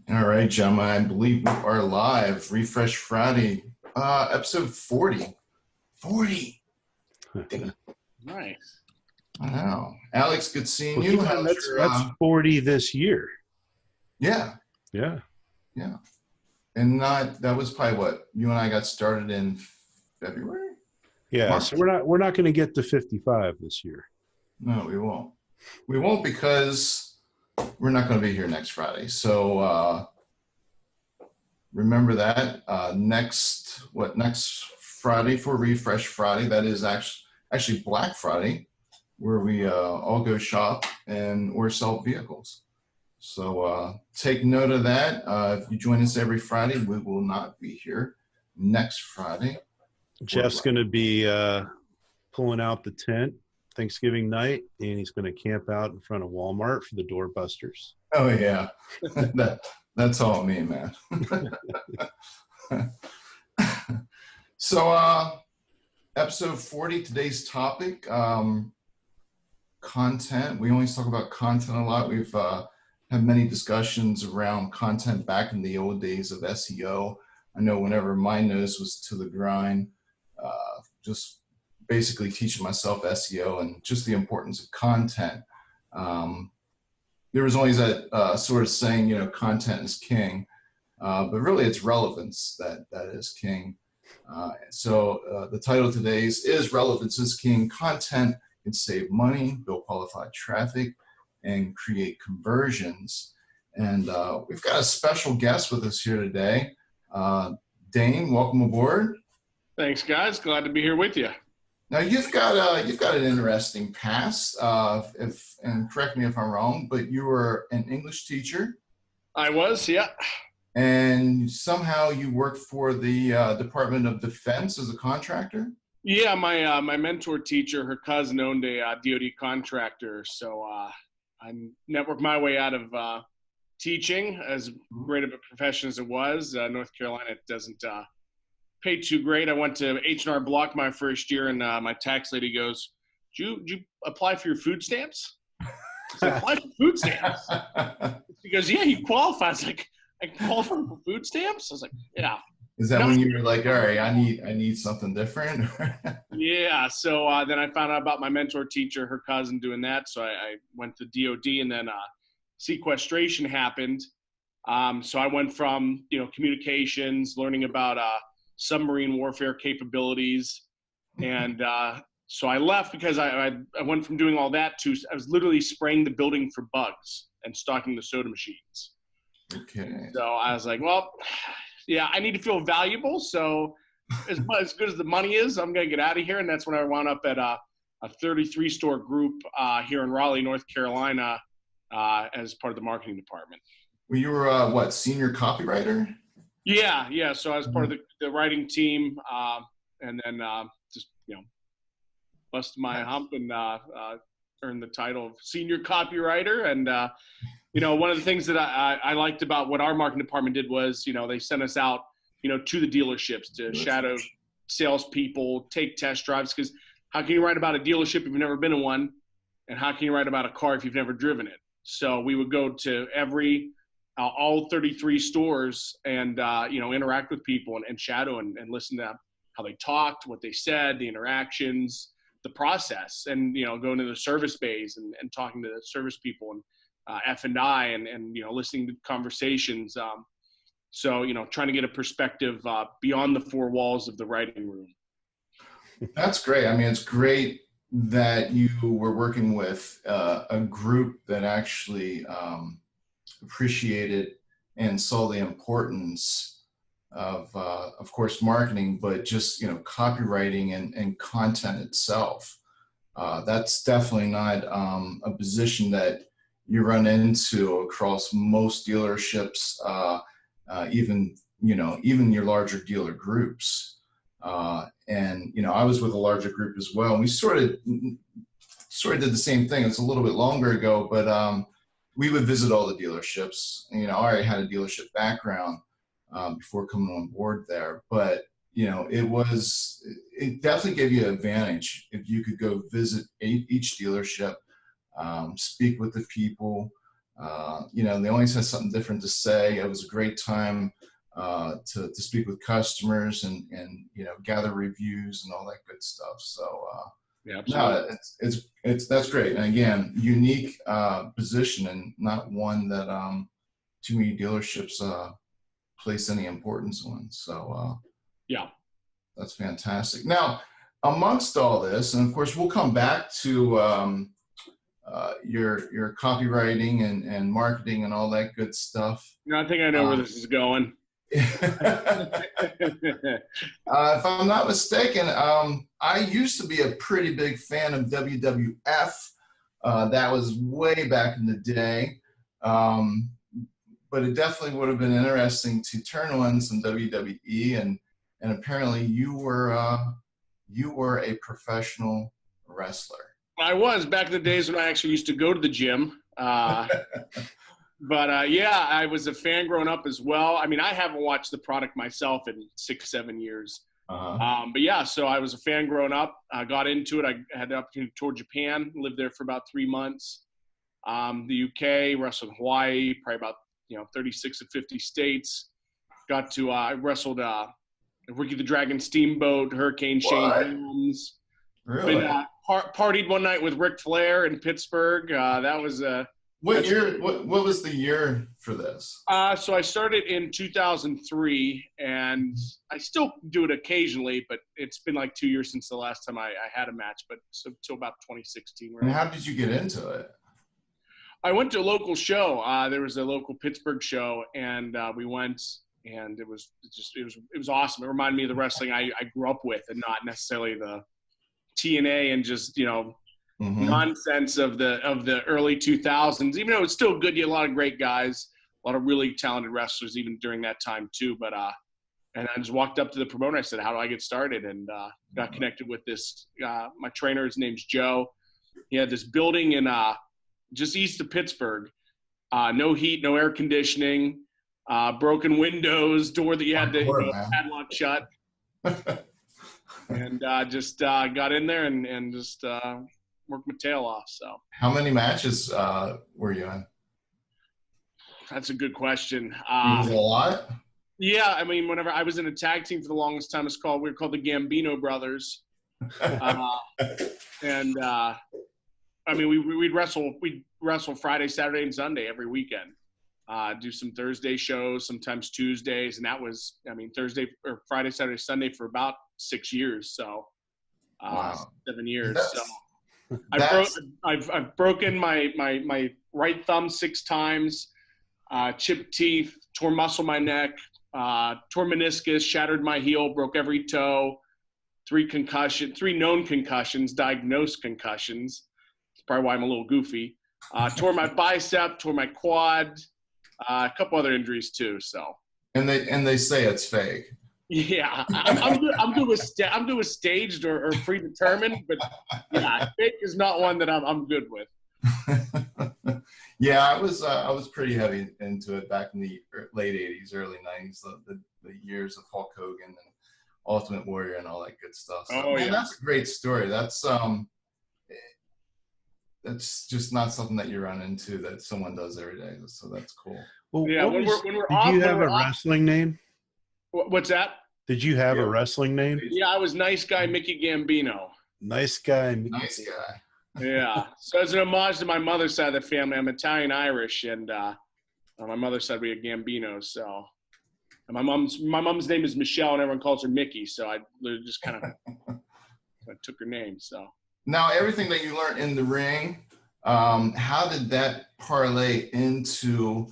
All right, gentlemen, I believe we are live. Refresh Friday, episode 40. 40. Nice. I know. Alex, good seeing Well, you. keep in mind How's that's your, that's 40 this year. yeah, Yeah. yeah. And that was probably what, you and I got started in February? Yeah. March? So we're not going to get to 55 this year. No, we won't. We won't because we're not going to be here next Friday. So remember that. Next Friday for Refresh Friday, that is actually Black Friday, where we all go shop or sell vehicles. So take note of that. If you join us every Friday, we will not be here next Friday. Jeff's going to be pulling out the tent Thanksgiving night, and he's going to camp out in front of Walmart for the doorbusters. Oh yeah, that's all me, man. So episode 40, today's topic, content. We always talk about content a lot. We've had many discussions around content back in the old days of SEO. I know whenever my nose was to the grind, just basically teaching myself SEO and just the importance of content. There was always that sort of saying, content is king, but really it's relevance that is king. So the title of today's is Relevance is King. Content can save money, build qualified traffic, and create conversions. And we've got a special guest with us here today. Dane, welcome aboard. Thanks, guys. Glad to be here with you. Now you've got an interesting past. And correct me if I'm wrong, but you were an English teacher. I was, yeah. And somehow you worked for the Department of Defense as a contractor? Yeah, my mentor teacher, her cousin owned a DoD contractor, so I networked my way out of teaching. As great of a profession as it was, North Carolina doesn't pay too great. I went to H&R Block my first year, and my tax lady goes, "Did you apply for your food stamps?" I said, "Apply for food stamps?" She goes, "Yeah, you qualify." I was like, "I qualify for food stamps?" I was like, "Yeah." Is that when you were like, all right, I need something different? Yeah. So then I found out about my mentor teacher, her cousin doing that. So I went to DOD, and then sequestration happened. So I went from, communications, learning about submarine warfare capabilities. And so I left because I went from doing all that to, I was literally spraying the building for bugs and stocking the soda machines. Okay. So I was like, well, yeah, I need to feel valuable. So as good as the money is, I'm going to get out of here. And that's when I wound up at a 33-store group here in Raleigh, North Carolina, as part of the marketing department. Well, you were senior copywriter? Yeah. So I was part of the writing team, and then just busted my hump and earned the title of senior copywriter. And one of the things that I liked about what our marketing department did was, they sent us out, to the dealerships to shadow salespeople, take test drives. Because how can you write about a dealership if you've never been in one, and how can you write about a car if you've never driven it? So we would go to all 33 stores and interact with people and shadow and listen to how they talked, what they said, the interactions, the process, and going to the service bays and talking to the service people and F&I and listening to conversations. So trying to get a perspective beyond the four walls of the writing room. That's great. I mean, it's great that you were working with a group that actually appreciated and saw the importance of course, marketing, but just, copywriting and content itself. That's definitely not a position that you run into across most dealerships, even your larger dealer groups. And I was with a larger group as well. And we sort of did the same thing. It's a little bit longer ago, but we would visit all the dealerships. I already had a dealership background before coming on board there, but it definitely gave you an advantage if you could go visit each dealership, speak with the people, They always had something different to say. It was a great time to speak with customers and gather reviews and all that good stuff. So yeah, absolutely. no, it's that's great. And again, unique position, and not one that too many dealerships place any importance on. So yeah, that's fantastic. Now, amongst all this, and of course, we'll come back to your copywriting and marketing and all that good stuff. I think I know where this is going. If I'm not mistaken, I used to be a pretty big fan of WWF. That was way back in the day. But it definitely would have been interesting to turn on some WWE, and apparently you were a professional wrestler. I was back in the days when I actually used to go to the gym. But yeah, I was a fan growing up as well. I mean, I haven't watched the product myself in 6-7 years. But yeah, so I was a fan growing up. I got into it. I had the opportunity to tour Japan, lived there for about 3 months. The UK, wrestled in Hawaii, probably about 36 of 50 states. Got to I wrestled Ricky the Dragon Steamboat, Hurricane Shane Helms. Really? Partied one night with Ric Flair in Pittsburgh. That was what year? What was the year for this? So I started in 2003, and I still do it occasionally, but it's been like 2 years since the last time I had a match. But so till about 2016. And how did you get into it? I went to a local show. There was a local Pittsburgh show, and we went, and it was awesome. It reminded me of the wrestling I grew up with, and not necessarily the TNA and just nonsense of the early 2000s. Even though it's still good, you had a lot of great guys, a lot of really talented wrestlers even during that time too. But and I just walked up to the promoter. I said, "How do I get started?" And got connected with this. My trainer, his name's Joe. He had this building in just east of Pittsburgh. No heat, no air conditioning, broken windows, door that you had to padlock shut. And just got in there and just worked my tail off. So, how many matches were you in? That's a good question. It was a lot. Yeah, I mean, whenever I was in a tag team for the longest time, we were called the Gambino Brothers, and I mean, we'd wrestle Friday, Saturday, and Sunday every weekend. Do some Thursday shows, sometimes Tuesdays, and that was, I mean, Thursday or Friday, Saturday, Sunday for about 6 years. So, wow. 7 years. So, I've broken my right thumb 6 times, chipped teeth, tore muscle in my neck, tore meniscus, shattered my heel, broke every toe, 3 known concussions, diagnosed concussions. That's probably why I'm a little goofy. Tore my bicep, tore my quad, a couple other injuries too. So. And they say it's fake. Yeah, I'm good with staged or predetermined, but yeah, fake is not one that I'm good with. Yeah, I was pretty heavy into it back in the late 80s, early 90s, the years of Hulk Hogan and Ultimate Warrior and all that good stuff. So, man, that's a great story. That's just not something that you run into that someone does every day. So that's cool. Well, yeah, did you have a wrestling name? What's that? Did you have a wrestling name? Yeah, I was Nice Guy Mickey Gambino. Nice guy. Nice guy. Yeah. So it's an homage to my mother's side of the family. I'm Italian-Irish, and on my mother's side we have Gambinos. So and my mom's name is Michelle, and everyone calls her Mickey. So I just kind of took her name. So now everything that you learned in the ring, how did that parlay into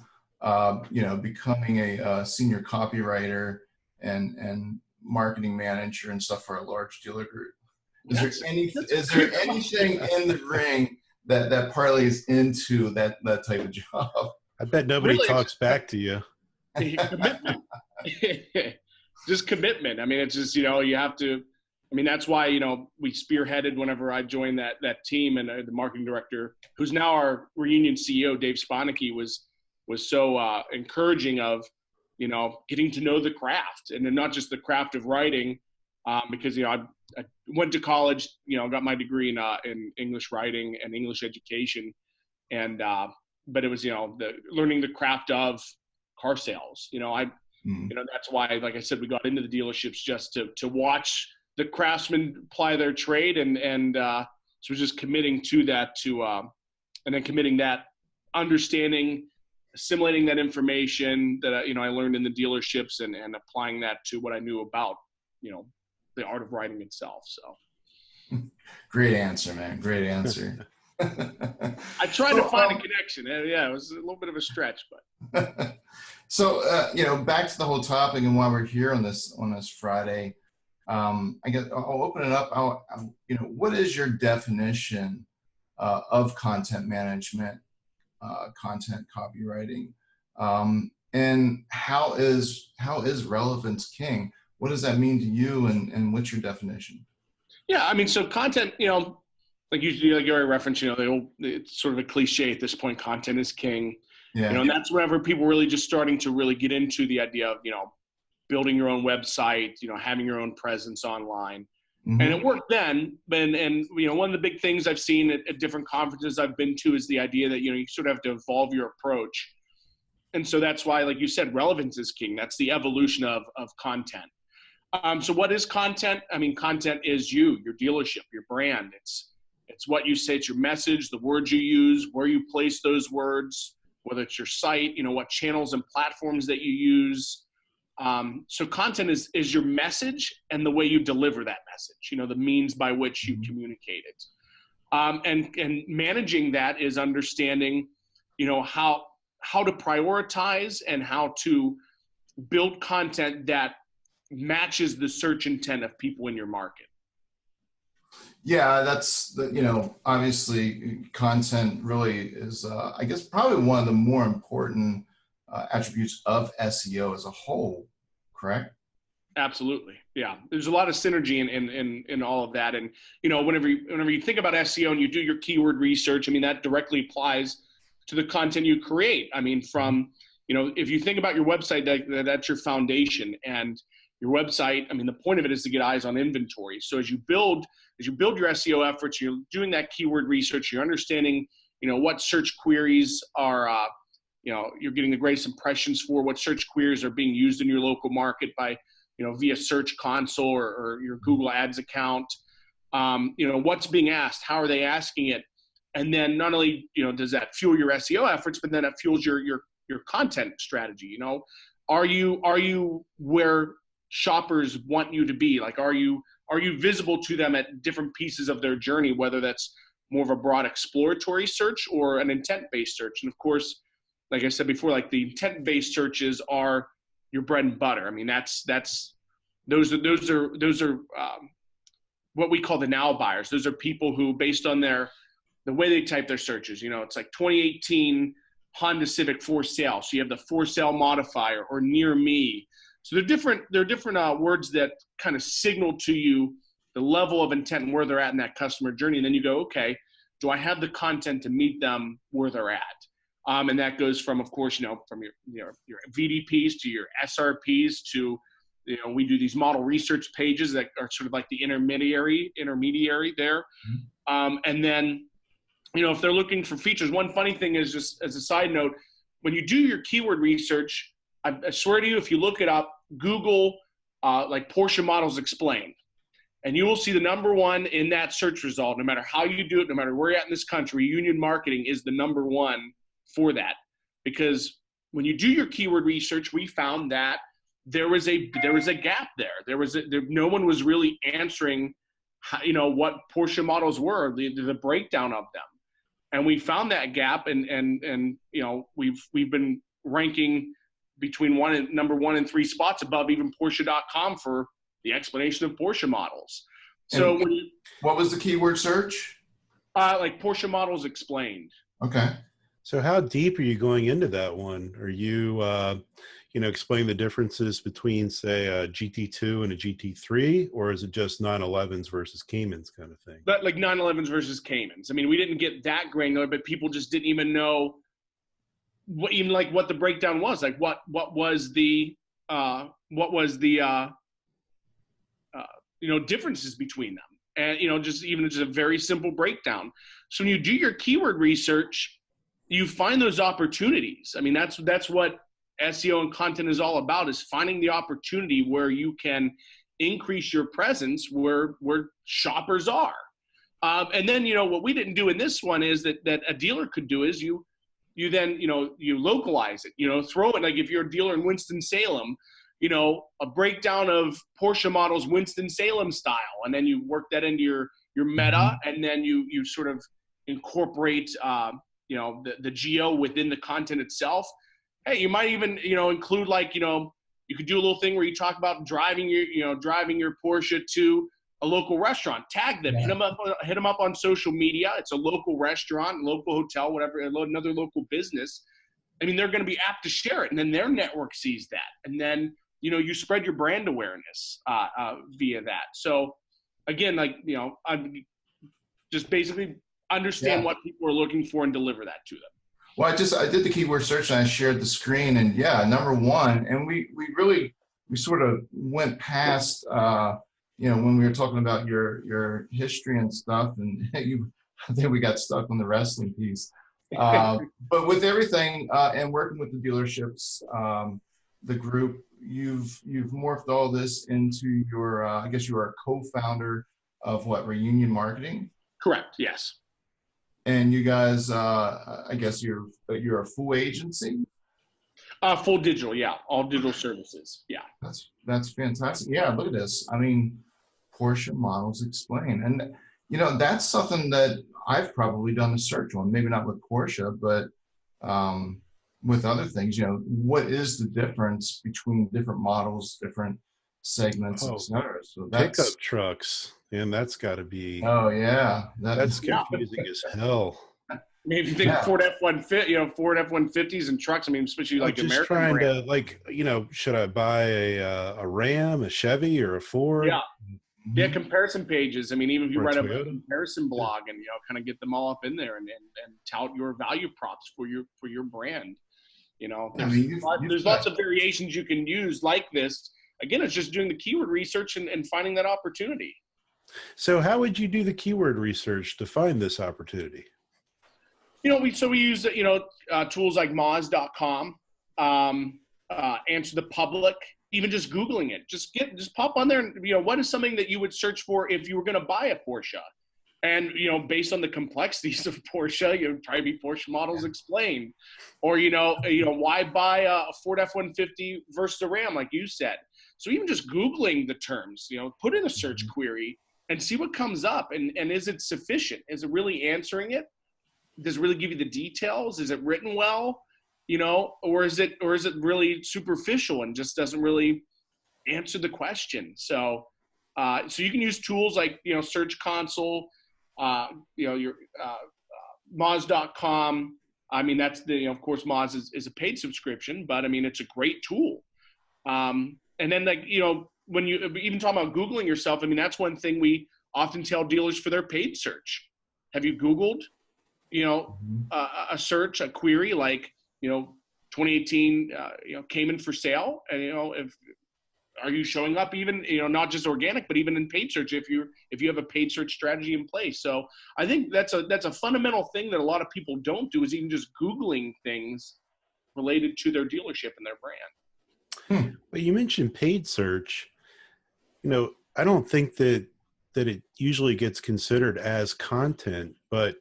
becoming a senior copywriter and marketing manager and stuff for a large dealer group? Is there anything in the ring that parlays into that type of job? I bet nobody talks back to you. Commitment. Just commitment. I mean, it's just, you have to, I mean, that's why, we spearheaded whenever I joined that team, and the marketing director, who's now our reunion CEO, Dave Sponicky, was so encouraging of, getting to know the craft, and then not just the craft of writing, because, I went to college, got my degree in English writing and English education. And but it was, the learning the craft of car sales. That's why, like I said, we got into the dealerships just to watch the craftsmen ply their trade, and so just committing to that, and then committing that, understanding, assimilating that information that I learned in the dealerships, and applying that to what I knew about the art of writing itself. So great answer, man. Great answer. I tried to find a connection. Yeah, it was a little bit of a stretch, but so back to the whole topic and why we're here on this Friday. I guess I'll open it up. What is your definition of content management, content copywriting, and how is relevance king? What does that mean to you, and what's your definition? Yeah, I mean, so content, like you already referenced, it's sort of a cliche at this point, content is king. Yeah. And that's whenever people really just starting to really get into the idea of, building your own website, having your own presence online. Mm-hmm. And it worked then, and one of the big things I've seen at different conferences I've been to is the idea that, you sort of have to evolve your approach. And so that's why, like you said, relevance is king. That's the evolution of content. So what is content? I mean, content is your dealership, your brand. It's what you say, it's your message, the words you use, where you place those words, whether it's your site, what channels and platforms that you use. So content is your message and the way you deliver that message, the means by which you communicate it. And managing that is understanding, how to prioritize and how to build content that matches the search intent of people in your market. Yeah, that's obviously content really is, I guess, probably one of the more important attributes of SEO as a whole, correct? Absolutely. Yeah. There's a lot of synergy in all of that. And, whenever you think about SEO and you do your keyword research, I mean, that directly applies to the content you create. I mean, from, if you think about your website, that's your foundation, and your website, I mean, the point of it is to get eyes on inventory. So as you build your SEO efforts, you're doing that keyword research, you're understanding, what search queries are, you're getting the greatest impressions for, what search queries are being used in your local market by, via Search Console or your Google Ads account. What's being asked, how are they asking it? And then not only, does that fuel your SEO efforts, but then it fuels your content strategy. Are you where shoppers want you to be? Like, are you visible to them at different pieces of their journey, whether that's more of a broad exploratory search or an intent-based search? And of course, like I said before, like the intent-based searches are your bread and butter. I mean, those are what we call the now buyers. Those are people who, based on the way they type their searches, it's like 2018 Honda Civic for sale. So you have the for sale modifier, or near me. So they're different words that kind of signal to you the level of intent and where they're at in that customer journey. And then you go, okay, do I have the content to meet them where they're at? And that goes from, of course, from your VDPs to your SRPs to, we do these model research pages that are sort of like the intermediary there. Mm-hmm. And then, if they're looking for features, one funny thing is, just as a side note, when you do your keyword research, I swear to you, if you look it up, Google like Porsche models explained, and you will see the number one in that search result. No matter how you do it, no matter where you're at in this country, Union Marketing is the number one for that. Because when you do your keyword research, we found that there was a gap there. No one was really answering, what Porsche models were, the breakdown of them, and we found that gap, and we've been ranking between number 1 and 3 spots above even Porsche.com for the explanation of Porsche models. So what was the keyword search? Like Porsche models explained. Okay. So how deep are you going into that one? Are you, explaining the differences between, say, a GT2 and a GT3, or is it just 911s versus Caymans kind of thing? But like 911s versus Caymans. I mean, we didn't get that granular, but people just didn't even know what the breakdown was. Like what was the differences between them, and just a very simple breakdown. So when you do your keyword research, you find those opportunities. I mean, that's what SEO and content is all about, is finding the opportunity where you can increase your presence where shoppers are. And then, what we didn't do in this one is that a dealer could do is you then, you localize it, throw it, like if you're a dealer in Winston-Salem, a breakdown of Porsche models Winston-Salem style, and then you work that into your meta, and then you sort of incorporate, the geo within the content itself. Hey, you might even, include like, you could do a little thing where you talk about driving your Porsche to a local restaurant, tag them, hit them up on social media. It's a local restaurant, local hotel, whatever, another local business. I mean, they're going to be apt to share it, and then their network sees that. And then, you spread your brand awareness via that. So again, like, I just basically understand what people are looking for and deliver that to them. Well, I did the keyword search and I shared the screen, and number one, and we sort of went past, when we were talking about your history and stuff, and I think we got stuck on the wrestling piece. But with everything and working with the dealerships, the group, you've morphed all this into your, I guess you are a co-founder of Reunion Marketing? Correct. Yes. And you guys, I guess you're a full agency? Full digital, yeah. All digital services, yeah. That's fantastic. Yeah, look at this. I mean, Porsche Models Explained. And, that's something that I've probably done a search on, maybe not with Porsche, but with other things. What is the difference between different models, different segments, et cetera? So that's pickup trucks. And that's got to be. Oh yeah, that's confusing as hell. Maybe if you think Ford F-150, Ford F-150s and trucks. I mean, especially like just American trying brand. to, like, should I buy a Ram, a Chevy, or a Ford? Yeah, comparison pages. I mean, even if you write a comparison blog and kind of get them all up in there and tout your value props for your brand. There's lots of variations you can use like this. Again, it's just doing the keyword research and finding that opportunity. So how would you do the keyword research to find this opportunity? We use tools like Moz.com, Answer the Public, even just Googling it. Just pop on there and what is something that you would search for if you were going to buy a Porsche? And based on the complexities of Porsche, you'd probably be Porsche Models Explained, or why buy a Ford F-150 versus a Ram, like you said. So even just Googling the terms, put in a search query and see what comes up, and is it sufficient? Is it really answering it? Does it really give you the details? Is it written well? Or is it really superficial and just doesn't really answer the question? So you can use tools like Search Console, your Moz.com. I mean, that's of course Moz is a paid subscription, but I mean it's a great tool. And then when you even talk about Googling yourself, I mean that's one thing we often tell dealers for their paid search. Have you Googled a search, a query like 2018 Cayman for sale, and are you showing up even not just organic but even in paid search if you have a paid search strategy in place? So I think that's a fundamental thing that a lot of people don't do, is even just Googling things related to their dealership and their brand. Well, you mentioned paid search. I don't think that it usually gets considered as content, but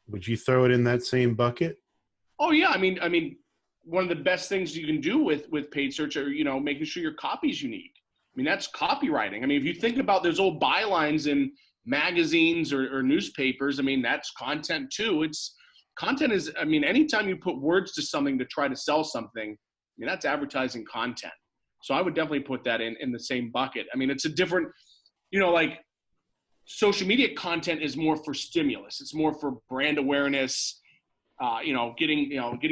would you throw it in that same bucket? Oh yeah, I mean, one of the best things you can do with paid search are making sure your copy's unique. I mean, that's copywriting. I mean, if you think about those old bylines in magazines or newspapers, I mean, that's content too. Content is, I mean, anytime you put words to something to try to sell something, I mean, that's advertising content. So I would definitely put that in the same bucket. I mean, it's a different, like social media content is more for stimulus. It's more for brand awareness, getting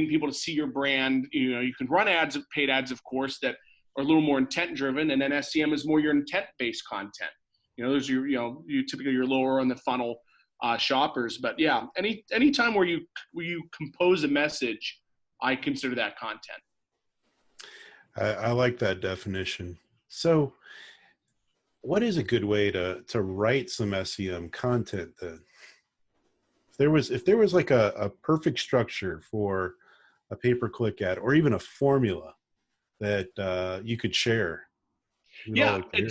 people to see your brand. You can run ads, paid ads, of course, that are a little more intent driven. And then SEM is more your intent based content. Those are you typically your lower on the funnel shoppers. But yeah, any time where you compose a message, I consider that content. I like that definition. So what is a good way to write some SEM content then? if there was like a perfect structure for a pay-per-click ad, or even a formula that you could share, we'd all Yeah, like to hear.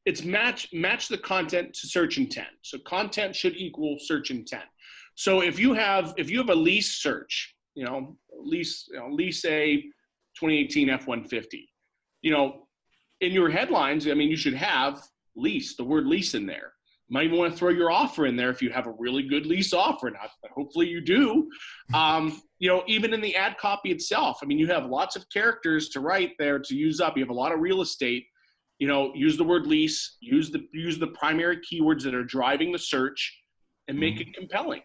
it's match the content to search intent. So content should equal search intent. So if you have a lease search, lease a 2018 F-150, in your headlines, I mean, you should have lease, the word lease in there. You might even want to throw your offer in there if you have a really good lease offer. And hopefully you do. Even in the ad copy itself, I mean, you have lots of characters to write there to use up. You have a lot of real estate. Use the word lease, use the primary keywords that are driving the search, and make it compelling.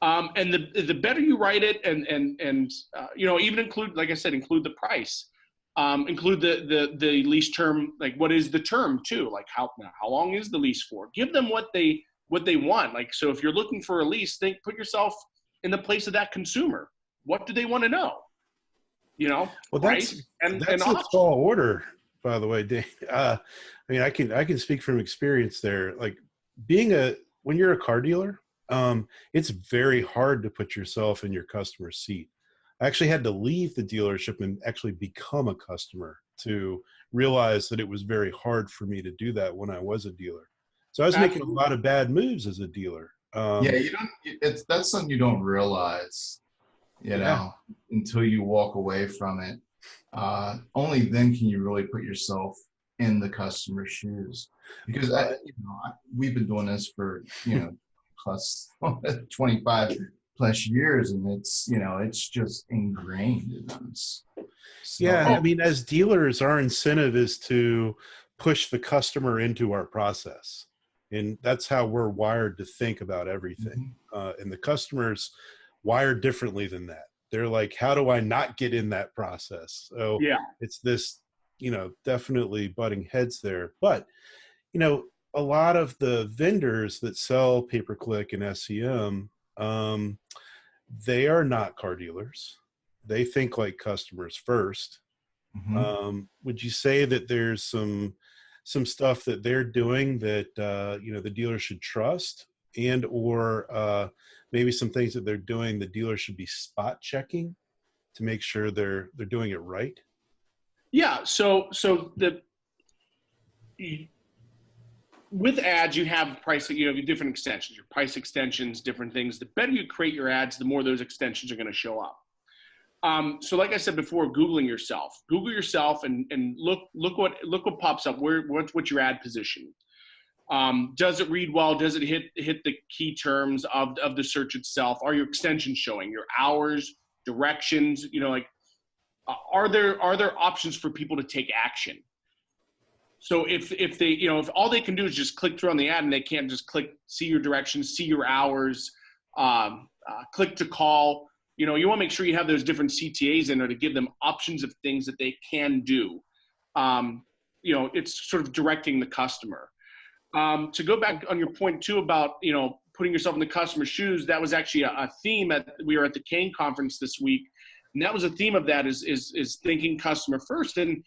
And the better you write it, and even include, like I said, include the price, include the lease term, like what is the term too, like how long is the lease for? Give them what they want. Like, so if you're looking for a lease, put yourself in the place of that consumer. What do they want to know? Well, price and that's a tall order, by the way, Dane. I mean, I can speak from experience there. Like, when you're a car dealer, it's very hard to put yourself in your customer's seat. I actually had to leave the dealership and actually become a customer to realize that it was very hard for me to do that when I was a dealer. So I was making a lot of bad moves as a dealer. That's something you don't realize, until you walk away from it. Only then can you really put yourself in the customer's shoes, because we've been doing this for plus 25 plus years, and it's just ingrained in us. So, I mean, as dealers, our incentive is to push the customer into our process, and that's how we're wired to think about everything. And the customers wired differently than that. They're like, how do I not get in that process? So it's this, definitely butting heads there. But, a lot of the vendors that sell pay-per-click and SEM, they are not car dealers. They think like customers first. Would you say that there's some stuff that they're doing that, the dealer should trust, or maybe some things that they're doing the dealer should be spot checking to make sure they're doing it right? Yeah. So with ads, you have different extensions, your price extensions, different things. The better you create your ads, the more those extensions are going to show up. So like I said before, Google yourself and look what pops up. What's your ad position? Does it read well? Does it hit the key terms of the search itself? Are your extensions showing your hours, directions? Are there options for people to take action? So if all they can do is just click through on the ad, and they can't just click, see your directions, see your hours, click to call, you want to make sure you have those different CTAs in there to give them options of things that they can do. It's sort of directing the customer. To go back on your point too about, putting yourself in the customer's shoes, that was actually a theme we were at the Kane conference this week. And that was a theme of that is thinking customer first. And,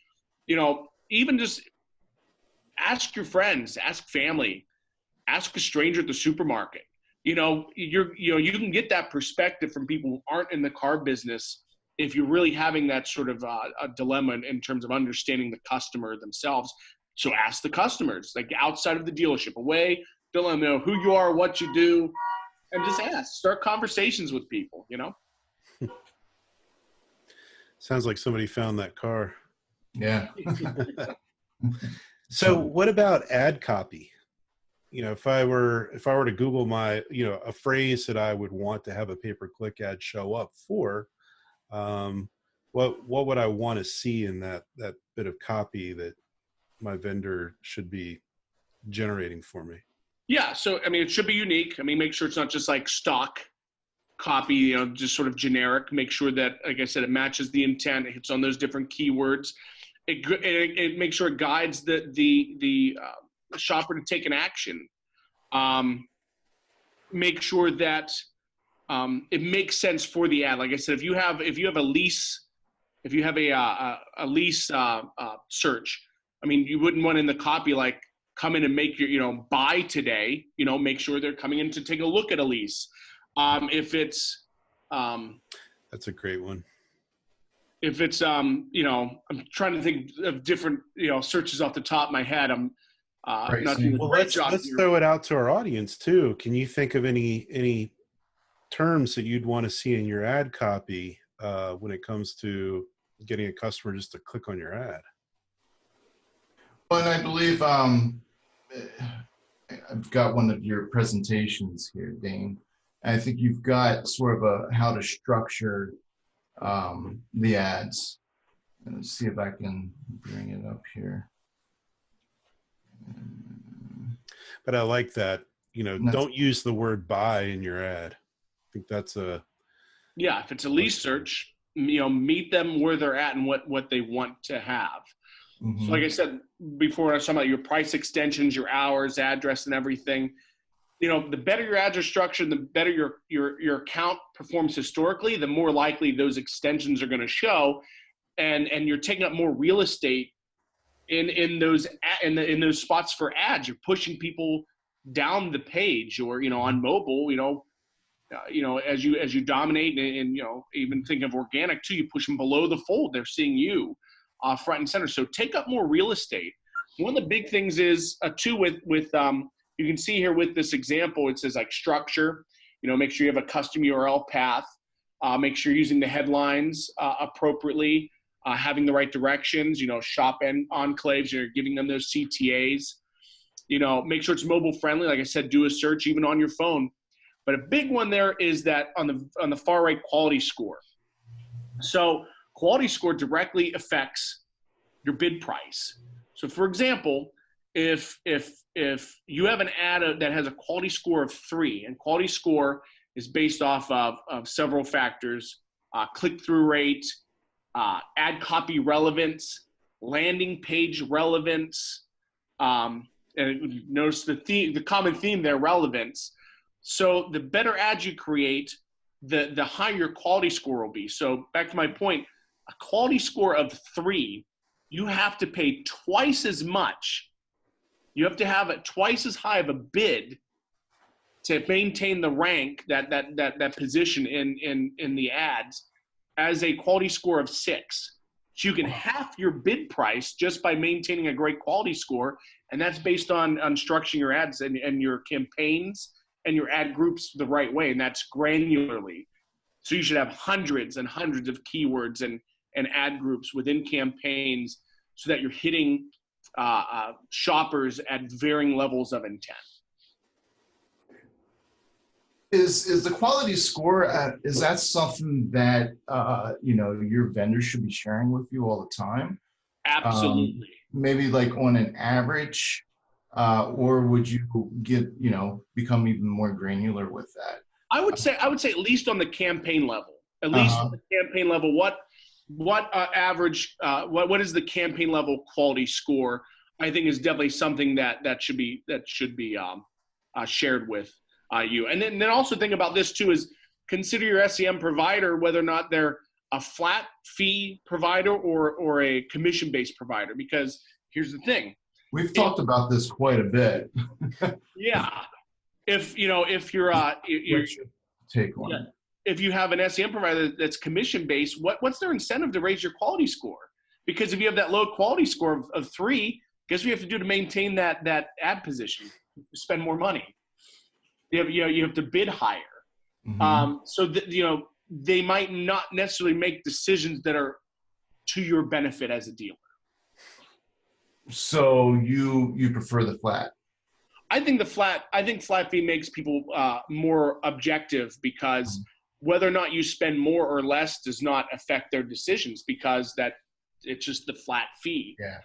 even just ask your friends, ask family, ask a stranger at the supermarket. You can get that perspective from people who aren't in the car business if you're really having that sort of a dilemma in terms of understanding the customer themselves. So ask the customers, like outside of the dealership, away, don't let them know who you are, what you do, and just ask. Start conversations with people, Sounds like somebody found that car. Yeah. So what about ad copy? If I were to Google a phrase that I would want to have a pay-per-click ad show up for, what would I want to see in that bit of copy that my vendor should be generating for me? Yeah. So, I mean, it should be unique. I mean, make sure it's not just like stock copy, just sort of generic. Make sure that, like I said, it matches the intent. It hits on those different keywords. It makes sure it guides the shopper to take an action. Make sure that it makes sense for the ad. Like I said, if you have a lease, if you have a lease search, I mean, you wouldn't want in the copy like come in and make your buy today. Make sure they're coming in to take a look at a lease. If it's That's a great one. if it's you know, I'm trying to think of different, you know, searches off the top of my head. I'm not doing a Well, great job let's here. throw it out to our audience too. Can you think of any terms that you'd want to see in your ad copy when it comes to getting a customer just to click on your ad? Well, and I believe I've got one of your presentations here, Dane. I think you've got sort of a how to structure the ads. And let's see if I can bring it up here. But I like that, you know, don't use the word buy in your ad. I think that's a yeah. If it's a lease search, you know, meet them where they're at and what they want to have. Mm-hmm. So like I said before, I was talking about your price extensions, your hours, address, and everything. You know, the better your ads are structured, the better your account performs historically, the more likely those extensions are going to show, and you're taking up more real estate in those spots for ads. You're pushing people down the page, or, you know, on mobile, as you dominate, and you know, even think of organic too, you push them below the fold. They're seeing you front and center. So take up more real estate. One of the big things is too with you can see here with this example, it says like structure. You know, make sure you have a custom URL path. Make sure you're using the headlines appropriately. Having the right directions, you know, shop and enclaves, you're giving them those CTAs, you know, make sure it's mobile friendly. Like I said, do a search even on your phone. But a big one there is that on the far right, quality score. So quality score directly affects your bid price. So for example, if you have an ad that has a quality score of 3, and quality score is based off of several factors, click-through rate, ad copy relevance, landing page relevance, and notice the common theme there, relevance. So the better ads you create, the higher your quality score will be. So back to my point, a quality score of 3, you have to pay twice as much. You have to have it twice as high of a bid to maintain the rank, that position in the ads, as a quality score of 6. So you can half your bid price just by maintaining a great quality score, and that's based on structuring your ads and your campaigns and your ad groups the right way, and that's granularly. So you should have hundreds and hundreds of keywords and ad groups within campaigns so that you're hitting shoppers at varying levels of intent. Is the quality score, is that something that you know, your vendors should be sharing with you all the time? Absolutely. Maybe like on an average, or would you become even more granular with that? I would say at least on the campaign level. At least on the campaign level, what average, what is the campaign level quality score? I think is definitely something that should be shared with you. And then also think about this too, is consider your SEM provider, whether or not they're a flat fee provider or a commission-based provider. Because here's the thing. We've talked about this quite a bit. Yeah. If you're take on it. If you have an SEM provider that's commission-based, what's their incentive to raise your quality score? Because if you have that low quality score of 3, guess what you have to do to maintain that ad position? Spend more money. You have to bid higher. Mm-hmm. So they might not necessarily make decisions that are to your benefit as a dealer. So you prefer the flat? I think flat fee makes people more objective, because whether or not you spend more or less does not affect their decisions, because that it's just the flat fee. Yeah.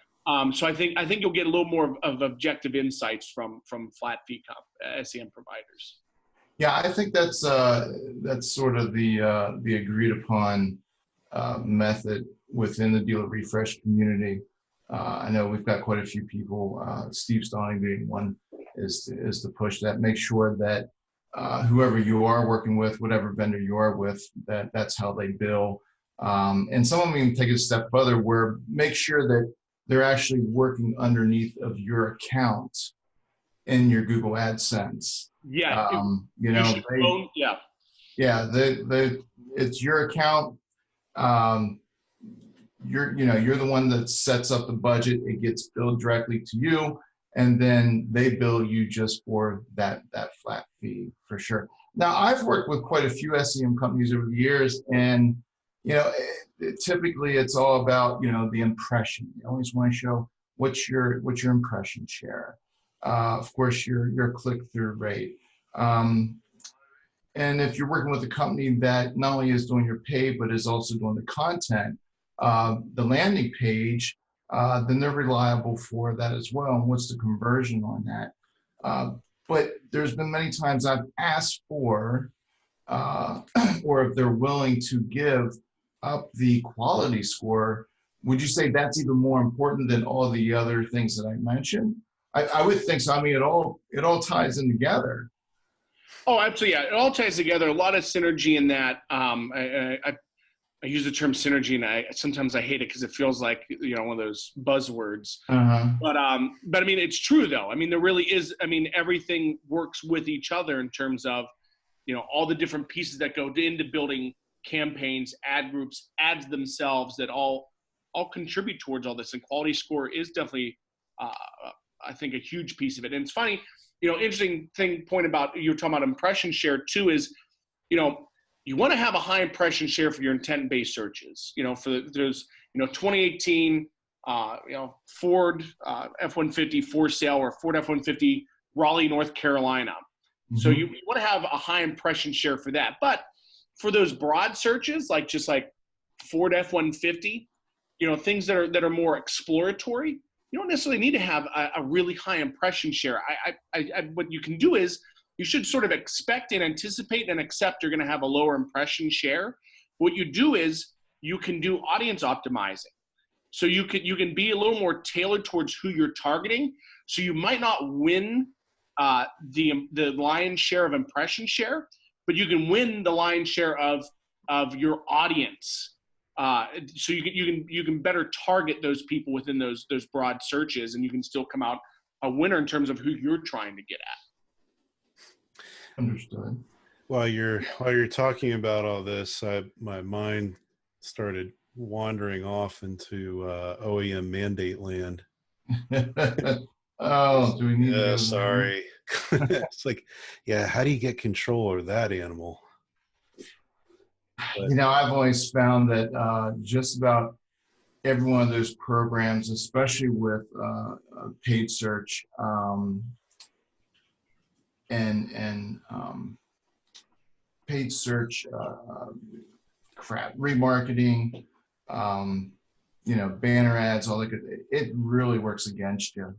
So I think you'll get a little more of objective insights from flat fee SEM providers. Yeah, I think that's sort of the agreed upon method within the Dealer Refresh community. I know we've got quite a few people, Steve Stahling being one, is to push that. Make sure that whoever you are working with, whatever vendor you are with, that's how they bill. And some of them even take it a step further, where make sure that they're actually working underneath of your account in your Google AdSense. Yeah. Yeah, it's your account. Um, you're the one that sets up the budget. It gets billed directly to you, and then they bill you just for that flat fee for sure. Now, I've worked with quite a few SEM companies over the years, and typically it's all about the impression. You always want to show what's your impression share. Of course, your click through rate. And if you're working with a company that not only is doing your pay, but is also doing the content, the landing page, then they're reliable for that as well. And what's the conversion on that? But there's been many times I've asked for, or if they're willing to give up the quality score. Would you say that's even more important than all the other things that I mentioned? I would think so. I mean, it all ties in together. Oh, absolutely. Yeah, it all ties together. A lot of synergy in that. I use the term synergy, and sometimes I hate it because it feels like one of those buzzwords. Uh-huh. But I mean, it's true though. I mean, there really is. I mean, everything works with each other in terms of all the different pieces that go into building campaigns, ad groups, ads themselves that all contribute towards all this. And quality score is definitely, I think, a huge piece of it. And it's funny. Interesting point about you were talking about impression share too is, you want to have a high impression share for your intent-based searches. There's 2018, Ford F-150 for sale, or Ford F-150 Raleigh, North Carolina. Mm-hmm. So you want to have a high impression share for that. But for those broad searches, like Ford F-150, things that are more exploratory, you don't necessarily need to have a really high impression share. What you can do is you should sort of expect and anticipate and accept you're going to have a lower impression share. What you do is you can do audience optimizing. So you can be a little more tailored towards who you're targeting. So you might not win the lion's share of impression share, but you can win the lion's share of your audience. So you can better target those people within those broad searches, and you can still come out a winner in terms of who you're trying to get at. Understood. While you're talking about all this, my mind started wandering off into OEM mandate land. Oh, do we need to go sorry. It's like, yeah, how do you get control over that animal? But, I've always found that just about every one of those programs, especially with paid search and paid search, remarketing, banner ads, all that good, it really works against you.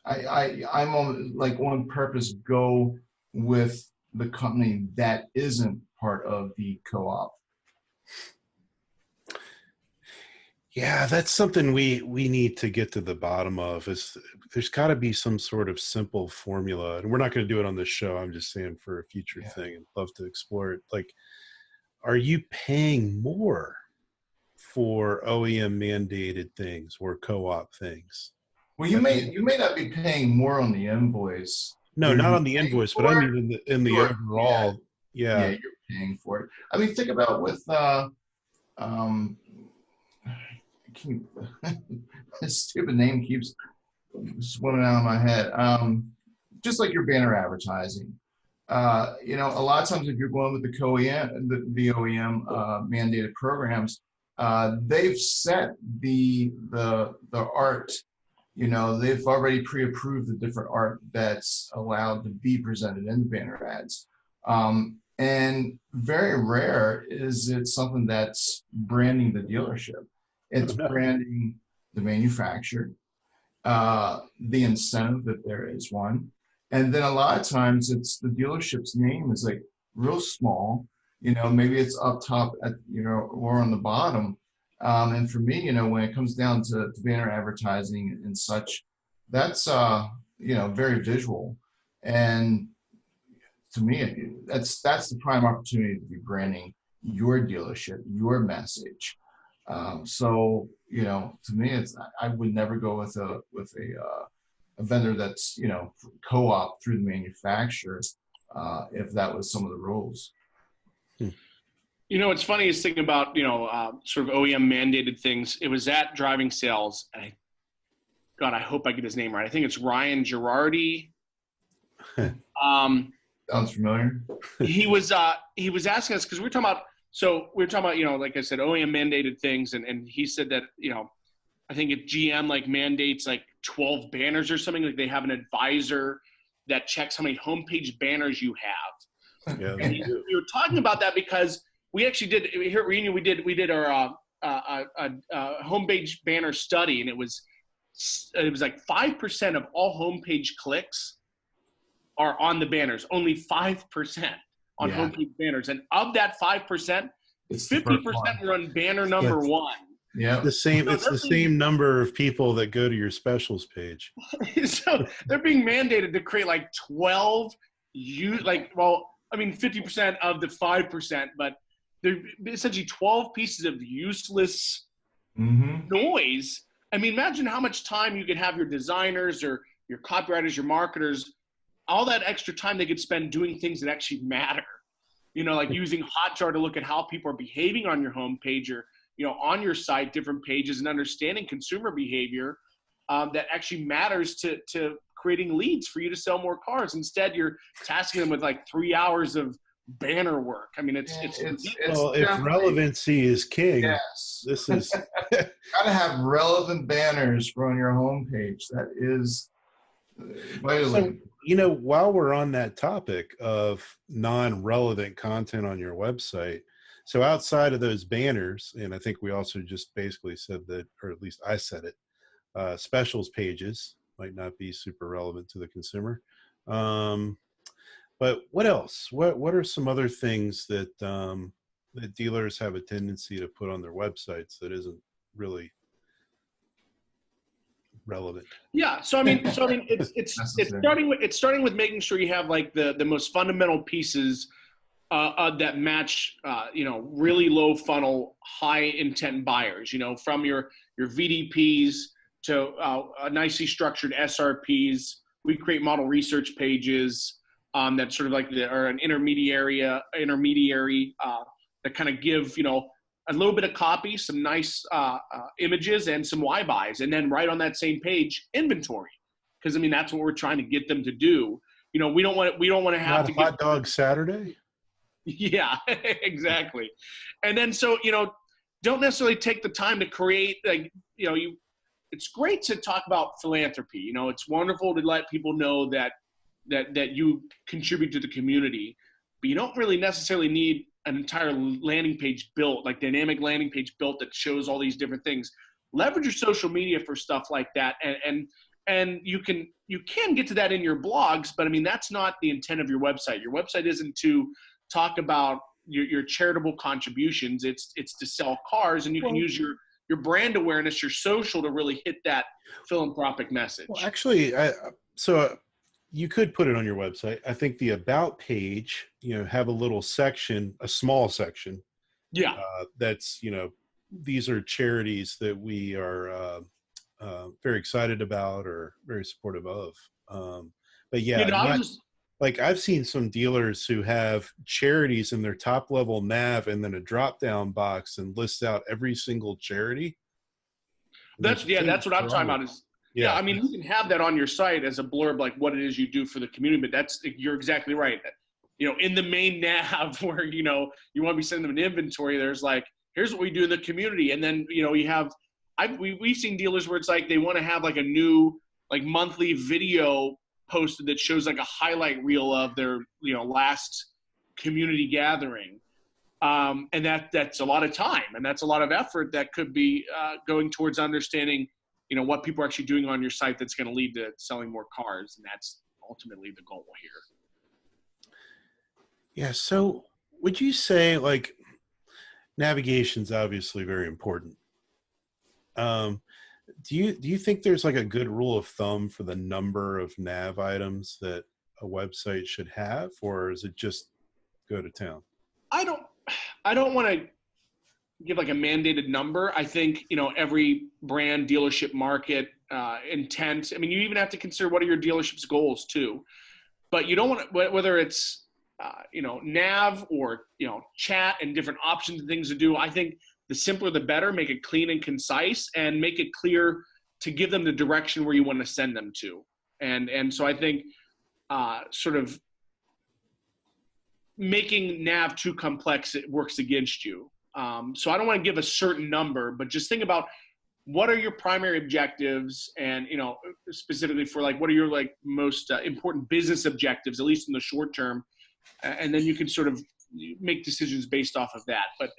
I'm on purpose go with the company that isn't part of the co-op. Yeah, that's something we need to get to the bottom of. There's got to be some sort of simple formula, and we're not going to do it on this show. I'm just saying for a future thing, and love to explore it. Like, are you paying more for OEM mandated things or co-op things? Well, you may not be paying more on the invoice. No, not on the invoice, but I mean in the overall. Yeah, you're paying for it. I mean, think about with this stupid name keeps swimming out of my head. Just like your banner advertising. A lot of times if you're going with the OEM mandated programs, they've set the art. They've already pre-approved the different art that's allowed to be presented in the banner ads. And very rare is it something that's branding the dealership. It's branding the manufacturer, the incentive that there is one. And then a lot of times it's the dealership's name is like real small, maybe it's up top at, or on the bottom. And for me, when it comes down to banner advertising and such, that's, very visual. And to me, that's the prime opportunity to be branding your dealership, your message. So, to me, I would never go with a vendor that's, co-op through the manufacturer, if that was some of the rules. Hmm. You know, what's funny is thinking about, sort of OEM mandated things. It was at Driving Sales. And God, I hope I get his name right. I think it's Ryan Girardi. Sounds familiar. He was asking us, because we were talking about, like I said, OEM mandated things. And he said that, I think if GM like mandates like 12 banners or something, like they have an advisor that checks how many homepage banners you have. Yeah, And we were talking about that because we actually did here at Reunion. We did our homepage banner study, and it was like 5% of all homepage clicks are on the banners. Only 5% on homepage banners, and of that 5%, 50% were on banner number one. Yeah, the same. So It's the same number of people that go to your specials page. So they're being mandated to create like 12 50% of the 5%, but they're essentially 12 pieces of useless noise. I mean, imagine how much time you could have your designers or your copywriters, your marketers, all that extra time they could spend doing things that actually matter. Like using Hotjar to look at how people are behaving on your homepage or, on your site, different pages, and understanding consumer behavior that actually matters to creating leads for you to sell more cars. Instead, you're tasking them with like 3 hours of banner work. I mean, it's well, if relevancy is king, yes, this is gotta have relevant banners on your homepage. That is vitally. So, while we're on that topic of non-relevant content on your website, so outside of those banners, and I think we also just basically said that, or at least I said it, specials pages might not be super relevant to the consumer. But what else? What are some other things that that dealers have a tendency to put on their websites that isn't really relevant? Yeah. So I mean, it's starting with making sure you have like the most fundamental pieces that match, really low funnel, high intent buyers. From your VDPs to nicely structured SRPs. We create model research pages that sort of like are an intermediary that kind of give a little bit of copy, some nice images, and some why buys, and then right on that same page, inventory, because I mean that's what we're trying to get them to do. We don't want to have to hot dog Saturday. Yeah, exactly. And then so don't necessarily take the time to create it's great to talk about philanthropy. It's wonderful to let people know that you contribute to the community, but you don't really necessarily need an entire landing page built, like dynamic landing page built that shows all these different things. Leverage your social media for stuff like that, and you can get to that in your blogs, but I mean that's not the intent of your website. Your website isn't to talk about your charitable contributions. It's to sell cars, and you can use your brand awareness, your social, to really hit that philanthropic message. Well, actually, so you could put it on your website. I think the about page, have a little section, a small section. Yeah. That's, these are charities that we are very excited about or very supportive of. But yeah, like I've seen some dealers who have charities in their top level nav and then a drop down box and lists out every single charity. That's what I'm talking about is, yeah, I mean, you can have that on your site as a blurb, like what it is you do for the community, but you're exactly right. In the main nav where, you want to be sending them an inventory, there's like, here's what we do in the community. And then, you have, we've seen dealers where it's like, they want to have like a new, like monthly video posted that shows like a highlight reel of their, last community gathering. And that's a lot of time, and that's a lot of effort that could be going towards understanding, what people are actually doing on your site that's going to lead to selling more cars. And that's ultimately the goal here. Yeah. So would you say like navigation's obviously very important? Do you think there's like a good rule of thumb for the number of nav items that a website should have, or is it just go to town? I don't want to give like a mandated number. I think, every brand, dealership, market, intent. I mean, you even have to consider what are your dealership's goals too. But you don't want to, whether it's nav or, chat and different options and things to do. I think the simpler the better. Make it clean and concise, and make it clear to give them the direction where you want to send them to. And so I think sort of making nav too complex, it works against you. So I don't want to give a certain number, but just think about what are your primary objectives, and specifically for like what are your like most important business objectives, at least in the short term, and then you can sort of make decisions based off of that. But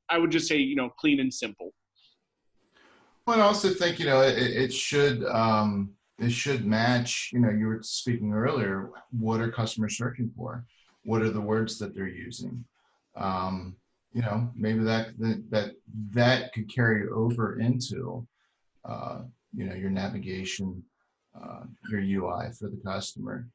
I would just say clean and simple. Well, I also think it should match. You were speaking earlier. What are customers searching for? What are the words that they're using? Maybe that could carry over into your navigation, your UI for the customer.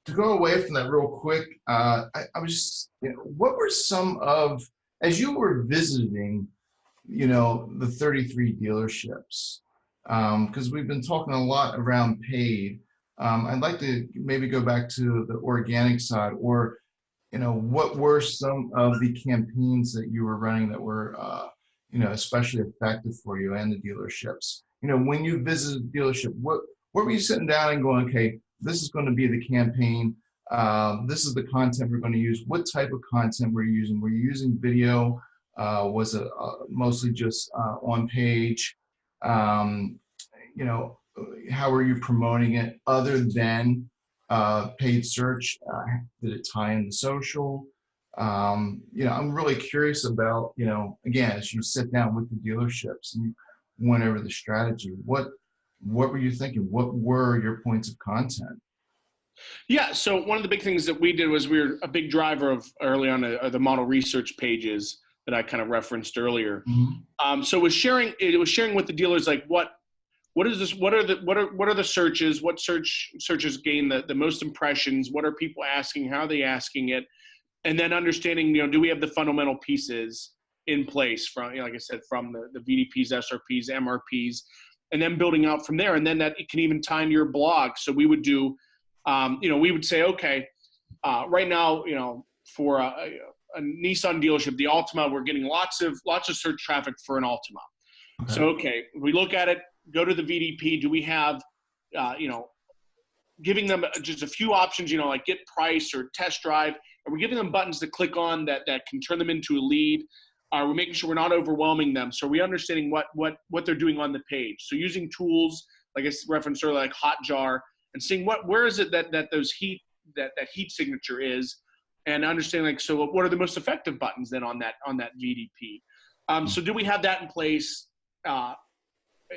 To go away from that real quick, I was just, what were some of, as you were visiting, the 33 dealerships, because we've been talking a lot around paid. I'd like to maybe go back to the organic side, or, what were some of the campaigns that you were running that were, especially effective for you and the dealerships? When you visited the dealership, what were you sitting down and going, okay, this is going to be the campaign. This is the content we're going to use. What type of content were you using? Were you using video? Was it mostly just on page? How are you promoting it other than paid search? Did it tie into social? I'm really curious about, again, as you sit down with the dealerships and you went over the strategy, what were you thinking? What were your points of content? Yeah, so one of the big things that we did was we were a big driver of early on the model research pages that I kind of referenced earlier. Mm-hmm. So it was sharing with the dealers like what is this? What are the searches? What searches gain the most impressions? What are people asking? How are they asking it? And then understanding, do we have the fundamental pieces in place from, like I said, from the VDPs, SRPs, MRPs, and then building out from there. And then that it can even tie into your blog. So we would do, we would say, okay, right now, for a Nissan dealership, the Altima, we're getting lots of search traffic for an Altima. Okay. So, okay, we look at it, go to the VDP. Do we have, giving them just a few options, like get price or test drive? Are we giving them buttons to click on that can turn them into a lead? Are we making sure we're not overwhelming them? So are we understanding what they're doing on the page? So using tools, like I referenced earlier, like Hotjar, and seeing where is it that those heat signature is, and understanding so what are the most effective buttons then on that VDP? So do we have that in place?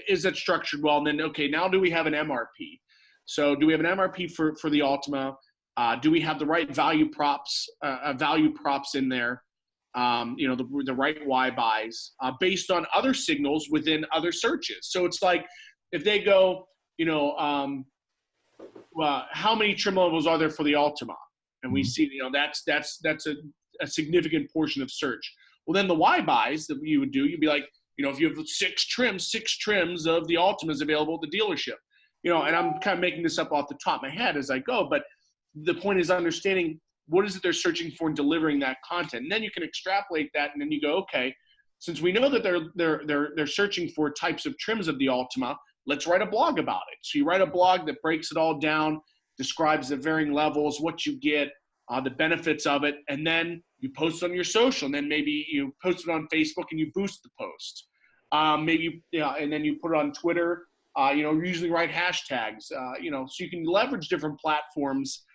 Is that structured well? And then, okay, now do we have an MRP? So do we have an MRP for the Altima? Do we have the right value props in there? The right why buys based on other signals within other searches. So it's like if they go, how many trim levels are there for the Altima? And we see, that's a significant portion of search. Well, then the why buys that you would do, you'd be like, if you have six trims of the Altimas available at the dealership, and I'm kind of making this up off the top of my head as I go, but the point is understanding what is it they're searching for and delivering that content. And then you can extrapolate that, and then you go, okay, since we know that they're searching for types of trims of the Altima, let's write a blog about it. So you write a blog that breaks it all down, describes the varying levels, what you get, the benefits of it, and then you post it on your social, and then maybe you post it on Facebook and you boost the post. And then you put it on Twitter, usually write hashtags, so you can leverage different platforms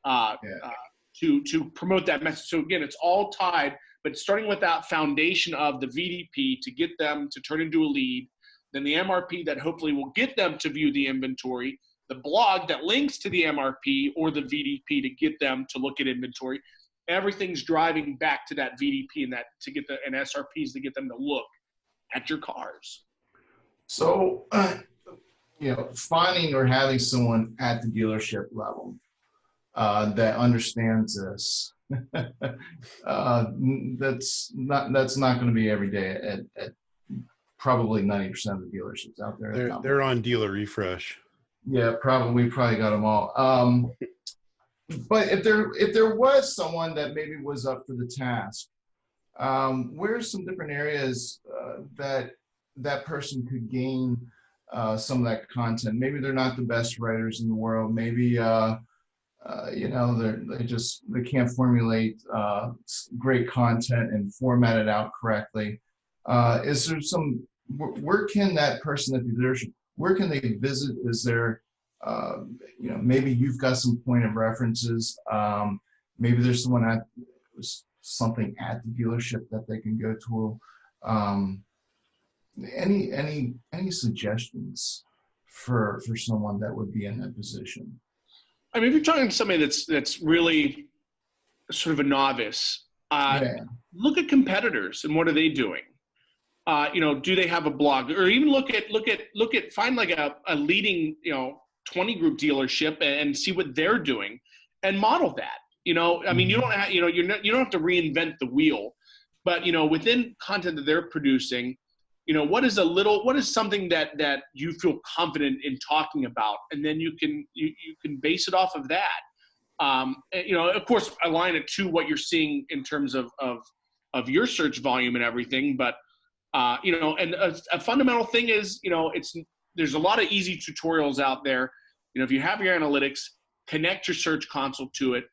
to promote that message. So again, it's all tied, but starting with that foundation of the VDP to get them to turn into a lead, then the MRP that hopefully will get them to view the inventory, the blog that links to the MRP or the VDP to get them to look at inventory. Everything's driving back to that VDP and that to get and SRPs to get them to look at your cars. So, finding or having someone at the dealership level that understands this, that's not going to be every day at probably 90% of the dealerships out there. They're on Dealer Refresh. Yeah, we probably got them all. But if there was someone that maybe was up for the task, where's some different areas that person could gain some of that content? Maybe they're not the best writers in the world. Maybe you know, they can't formulate great content and format it out correctly. Is there some, where can that person at the leadership, where can they visit? Is there, you know, maybe you've got some point of references. Maybe there's something at the dealership that they can go to. Any suggestions for someone that would be in that position? I mean, if you're talking to somebody that's really sort of a novice, Yeah. look at competitors and what are they doing? You know, do they have a blog? Or even look at find like a leading, you know, 20 group dealership and see what they're doing and model that. You know, I mean, you don't have, you know, you don't have to reinvent the wheel, but you know, within content that they're producing, you know, what is something that you feel confident in talking about, and then you can base it off of that. You know, of course, align it to what you're seeing in terms of your search volume and everything. But you know, and a fundamental thing is, you know, there's a lot of easy tutorials out there. You know, if you have your analytics, connect your search console to it,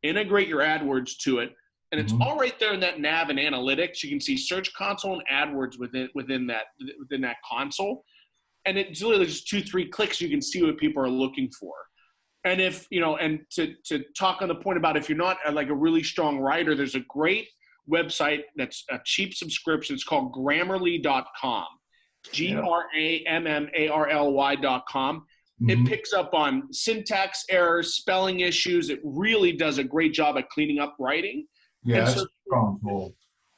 integrate your AdWords to it. And it's all right there in that nav and analytics. You can see Search Console and AdWords within that console, and it's literally just 2-3 clicks. You can see what people are looking for. And if you know, and to talk on the point about if you're not like a really strong writer, there's a great website that's a cheap subscription. It's called Grammarly.com, Grammarly.com. It picks up on syntax errors, spelling issues. It really does a great job at cleaning up writing. Yeah, that's a strong tool.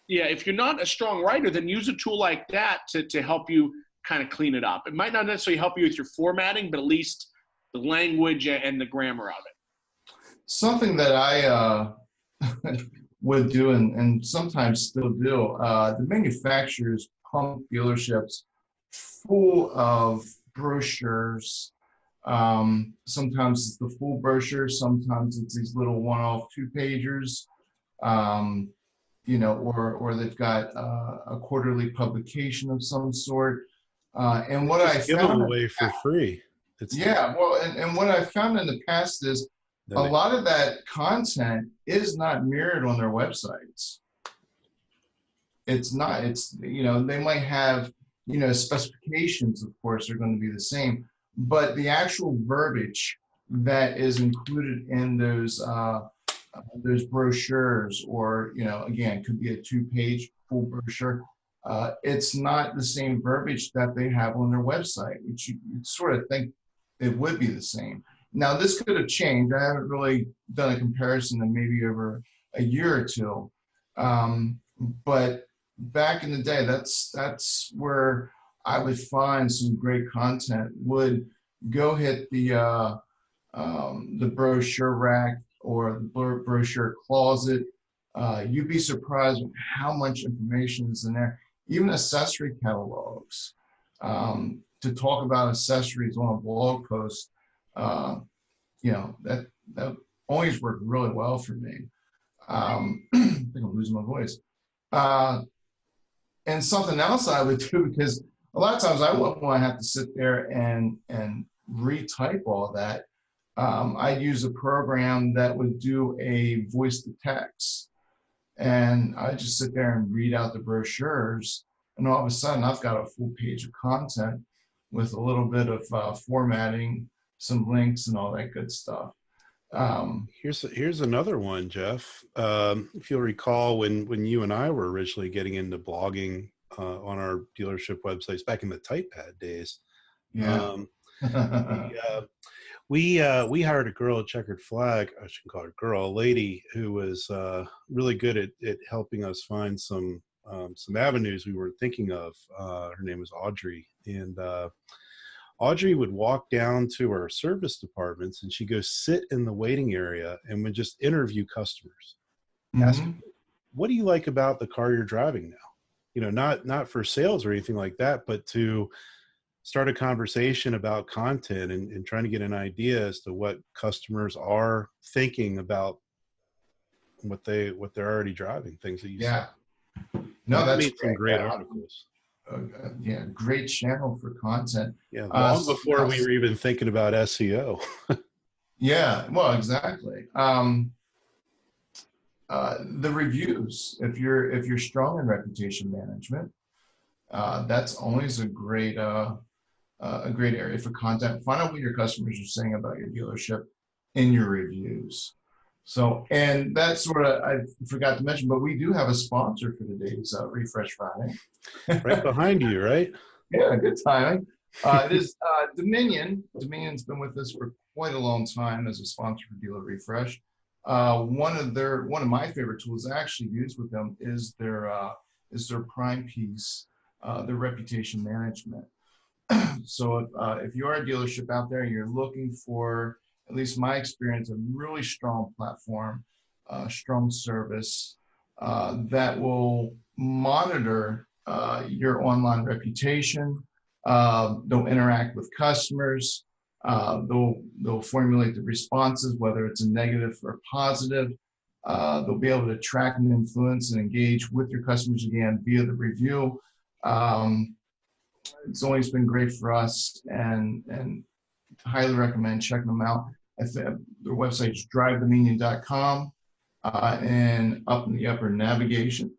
Yeah, if you're not a strong writer, then use a tool like that to help you kind of clean it up. It might not necessarily help you with your formatting, but at least the language and the grammar of it. Something that I would do and sometimes still do, the manufacturers pump dealerships full of brochures. Sometimes it's the full brochure, sometimes it's these little one-off 2-pagers. You know, or they've got a quarterly publication of some sort. And what I give found them away for free. Yeah, well, and what I found in the past is a lot of that content is not mirrored on their websites. It's not. It's, you know, they might have, you know, specifications, of course, are going to be the same, but the actual verbiage that is included in those brochures, or, you know, again, could be a 2-page full brochure. It's not the same verbiage that they have on their website, which you sort of think it would be the same. Now, this could have changed. I haven't really done a comparison in maybe over a year or two. But back in the day, that's where I would find some great content. Would go hit the brochure rack or the brochure closet. You'd be surprised how much information is in there. Even accessory catalogs. To talk about accessories on a blog post, you know, that always worked really well for me. I think I'm losing my voice. And something else I would do, because a lot of times I wouldn't want to have to sit there and retype all that. I'd use a program that would do a voice to text, and I just sit there and read out the brochures, and all of a sudden I've got a full page of content with a little bit of formatting, some links, and all that good stuff. Here's another one, Jeff. If you'll recall, when you and I were originally getting into blogging on our dealership websites back in the TypePad days, Yeah. we hired a girl at Checkered Flag. I shouldn't call her a girl, a lady who was really good at helping us find some avenues we weren't thinking of. Her name was Audrey, and Audrey would walk down to our service departments, and she'd go sit in the waiting area and would just interview customers. Ask them, what do you like about the car you're driving now? You know, not for sales or anything like that, but to start a conversation about content and trying to get an idea as to what customers are thinking about what they're already driving, things that you Yeah. said. No, that's made some great. great articles. Yeah, great channel for content. Yeah, long Something before we else. were even thinking about SEO. Yeah, well, exactly. The reviews. If you're strong in reputation management, that's always a great area for content. Find out what your customers are saying about your dealership in your reviews. So, and that's sort of, I forgot to mention, but we do have a sponsor for today's Refresh Friday. Right behind you, right? Yeah, good timing. It is Dominion. Dominion's been with us for quite a long time as a sponsor for Dealer Refresh. One of my favorite tools I actually use with them is their prime piece, their reputation management. So if you are a dealership out there and you're looking for, at least my experience, a really strong platform, strong service that will monitor your online reputation, they'll interact with customers, they'll formulate the responses, whether it's a negative or positive. They'll be able to track and influence and engage with your customers again via the review. It's always been great for us, and highly recommend checking them out. Their website is drivedominion.com, and up in the upper navigation,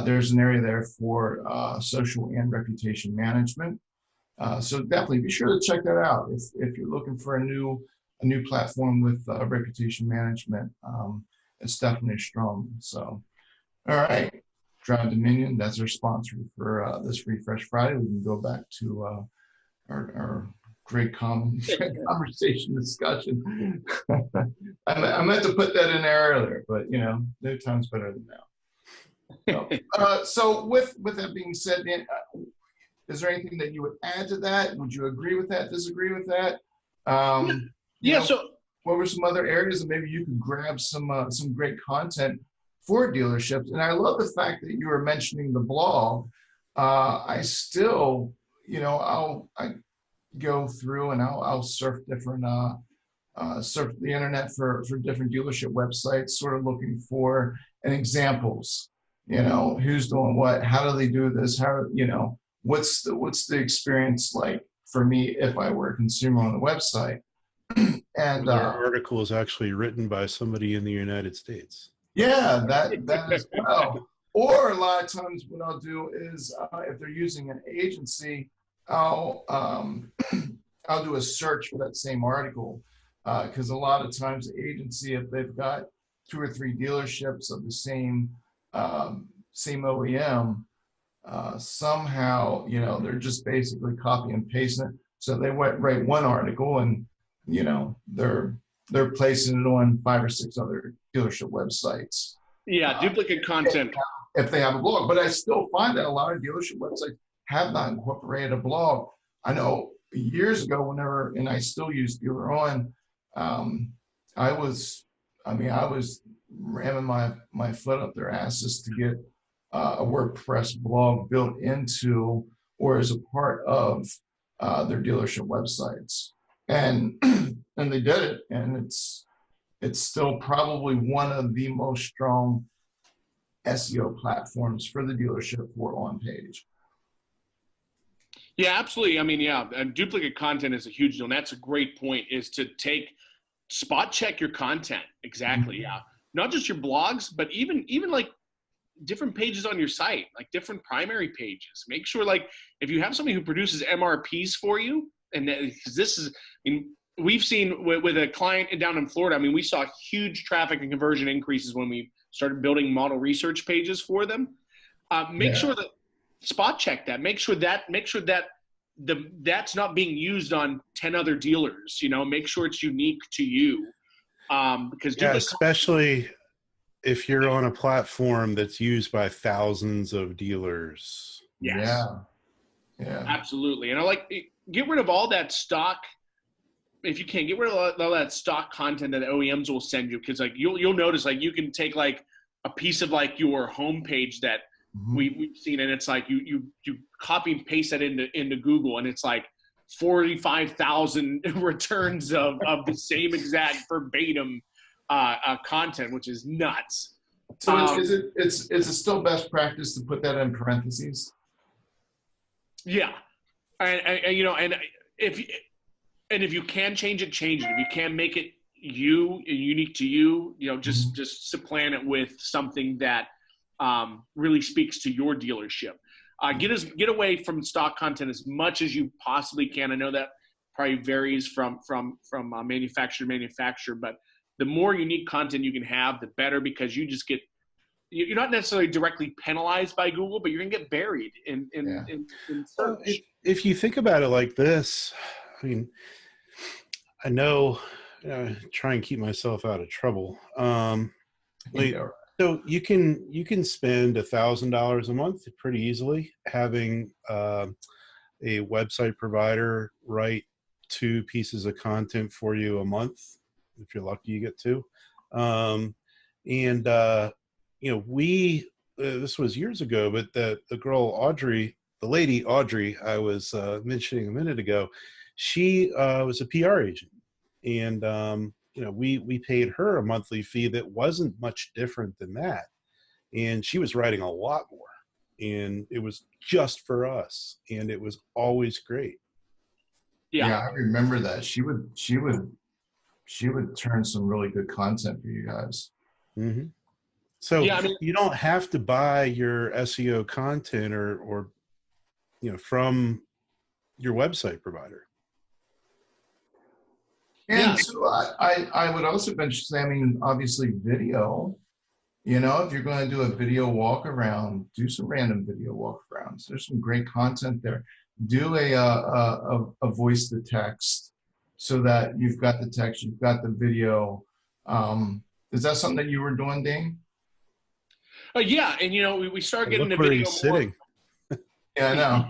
there's an area there for social and reputation management. So definitely be sure to check that out if you're looking for a new platform with reputation management. It's definitely strong. So, all right. Drive Dominion, that's our sponsor for this Refresh Friday. We can go back to our great conversation discussion. I meant to put that in there earlier, but no time's better than now. So with that being said, Dan, is there anything that you would add to that? Would you agree with that? Disagree with that? So what were some other areas that maybe you could grab some great content for dealerships? And I love the fact that you were mentioning the blog. I still, I go through and I'll surf different surf the internet for different dealership websites, sort of looking for examples. Who's doing what? How do they do this? How what's the experience like for me if I were a consumer on the website? And our article is actually written by somebody in the United States. Yeah, that as well. Or a lot of times what I'll do is if they're using an agency, I'll do a search for that same article, because a lot of times the agency, if they've got 2 or 3 dealerships of the same OEM, somehow they're just basically copy and pasting it. So they write one article and they're placing it on 5 or 6 other dealership websites. Yeah, duplicate content. If they have a blog. But I still find that a lot of dealership websites have not incorporated a blog. I know years ago, and I still use Dealer On, I was ramming my foot up their asses to get a WordPress blog built into or as a part of their dealership websites. And they did it, and it's still probably one of the most strong SEO platforms for the dealership for on page. Yeah, absolutely. I mean, and duplicate content is a huge deal. And that's a great point, is to spot check your content. Exactly. Mm-hmm. Yeah. Not just your blogs, but even like different pages on your site, like different primary pages. Make sure, like, if you have somebody who produces MRPs for you, and because this is, we've seen with a client down in Florida, we saw huge traffic and conversion increases when we started building model research pages for them. Make sure that spot check that. Make sure that that's not being used on 10 other dealers. Make sure it's unique to you. Because especially if you're on a platform that's used by thousands of dealers. Yes. Yeah. Absolutely. And get rid of all that stock. If you can, get rid of all that stock content that OEMs will send you, because you'll notice you can take a piece of your homepage that we've seen, and it's like you copy and paste that into Google, and it's like 45,000 returns of the same exact verbatim content, which is nuts. So is it still best practice to put that in parentheses? Yeah, and you know, and if you can change it, change it. If you can make it you and unique to you, you know, just supplant it with something that really speaks to your dealership. Get away from stock content as much as you possibly can. I know that probably varies from manufacturer to manufacturer, but the more unique content you can have, the better, because you're not necessarily directly penalized by Google, but you're gonna get buried in search. If you think about it like this, I mean, I know, try and keep myself out of trouble. So you can spend $1,000 a month pretty easily having a website provider write 2 pieces of content for you a month. If you're lucky, you get 2. You know, this was years ago, but the lady Audrey I was mentioning a minute ago, she was a PR agent, and you know, we paid her a monthly fee that wasn't much different than that, and she was writing a lot more, and it was just for us, and it was always great. Yeah, I remember that. She would turn some really good content for you guys. Mm-hmm. So yeah, I mean, you don't have to buy your SEO content or you know, from your website provider. And so I would also say, I mean, obviously video, you know, if you're going to do a video walk around, do some random video walk arounds. There's some great content there. Do a voice to text, so that you've got the text, you've got the video. Is that something that you were doing, Dane? Yeah, and you know, we started getting into video more. Sitting. Yeah, I know.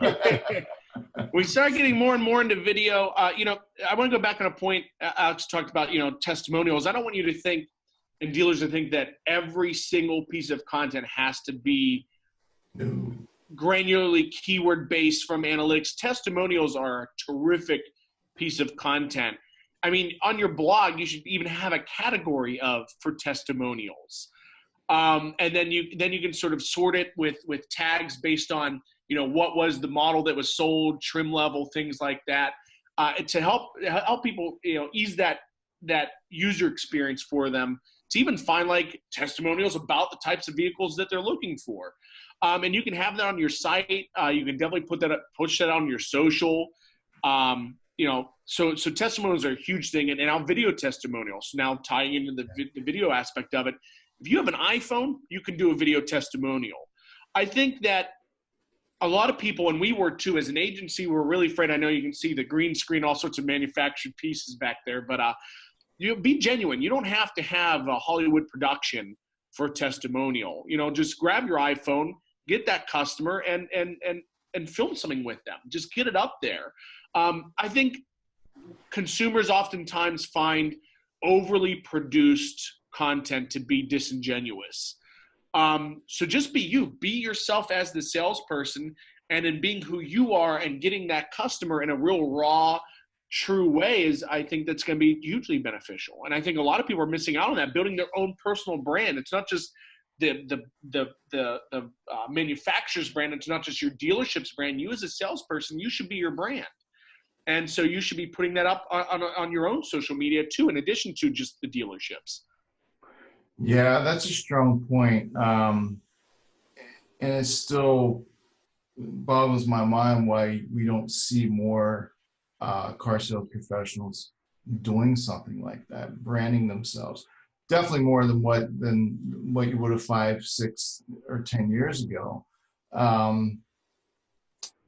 We started getting more and more into video. You know, I want to go back on a point Alex talked about, you know, testimonials. I don't want you to think, and dealers to think, that every single piece of content has to be granularly keyword based from analytics. Testimonials are a terrific piece of content. I mean, on your blog, you should even have a category for testimonials. And then you can sort of sort it with tags based on, you know, what was the model that was sold, trim level, things like that, to help people, you know, ease that user experience for them, to even find like testimonials about the types of vehicles that they're looking for. And you can have that on your site. You can definitely push that on your social. You know, so testimonials are a huge thing, and now video testimonials. Now tying into the video aspect of it. If you have an iPhone, you can do a video testimonial. I think that a lot of people, and we were too, as an agency, we're really afraid. I know you can see the green screen, all sorts of manufactured pieces back there, but you know, be genuine. You don't have to have a Hollywood production for a testimonial. You know, just grab your iPhone, get that customer, and film something with them. Just get it up there. I think consumers oftentimes find overly produced content to be disingenuous. So just be you. Be yourself as the salesperson, and in being who you are and getting that customer in a real raw, true way I think that's going to be hugely beneficial. And I think a lot of people are missing out on that, building their own personal brand. It's not just the manufacturer's brand. It's not just your dealership's brand. You as a salesperson, you should be your brand. And so you should be putting that up on your own social media too, in addition to just the dealerships. Yeah, that's a strong point. And it still boggles my mind why we don't see more car sales professionals doing something like that, branding themselves. Definitely more than what you would have 5, 6, or 10 years ago.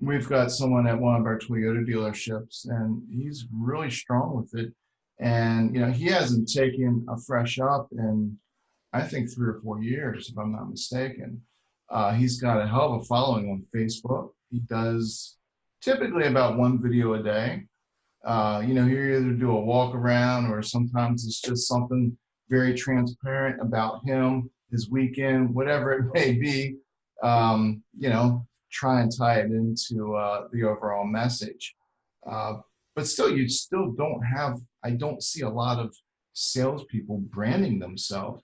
We've got someone at one of our Toyota dealerships, and he's really strong with it. And you know, he hasn't taken a fresh up in, I think, 3 or 4 years, if I'm not mistaken. He's got a hell of a following on Facebook. He does typically about 1 video a day. You know, you either do a walk around, or sometimes it's just something very transparent about him, his weekend, whatever it may be. you know, try and tie it into the overall message. But still, you still don't have, I don't see a lot of salespeople branding themselves.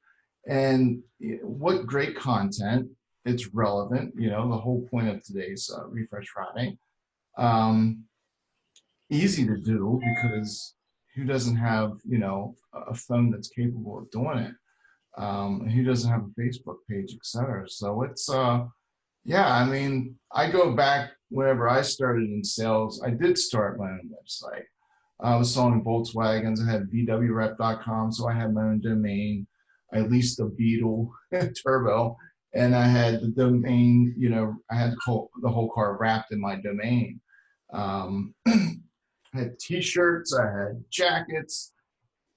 And what great content, it's relevant, you know, the whole point of today's Refresh Friday. Easy to do because who doesn't have, you know, a phone that's capable of doing it? Who doesn't have a Facebook page, etc. So it's, yeah, I mean, I go back whenever I started in sales, I did start my own website. I was selling Volkswagens. I had vwrep.com, so I had my own domain. I leased a Beetle Turbo, and I had the domain, you know, I had the whole car wrapped in my domain. I had t-shirts, I had jackets,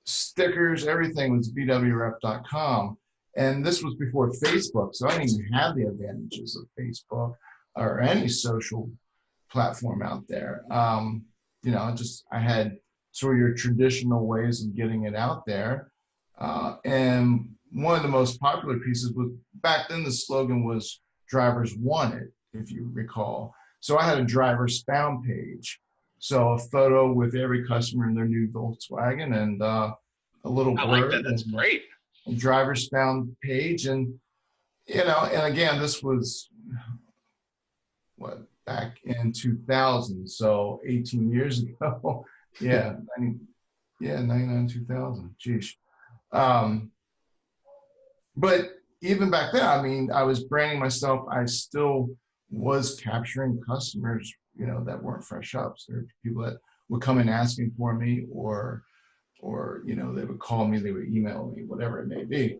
stickers, everything was vwrep.com. And this was before Facebook, so I didn't even have the advantages of Facebook or any social platform out there. You know, I had sort of your traditional ways of getting it out there. And one of the most popular pieces was, back then the slogan was "Drivers Want It," if you recall. So I had a drivers found page. So a photo with every customer in their new Volkswagen and a little blurb. I like that. That's great. Drivers found page. And, you know, and again, this was what, back in 2000. So 18 years ago. Yeah. 99, 2000. Geez. But even back then, I mean, I was branding myself. I still was capturing customers, you know, that weren't fresh ups. There were people that would come in asking for me, or you know, they would call me, they would email me, whatever it may be.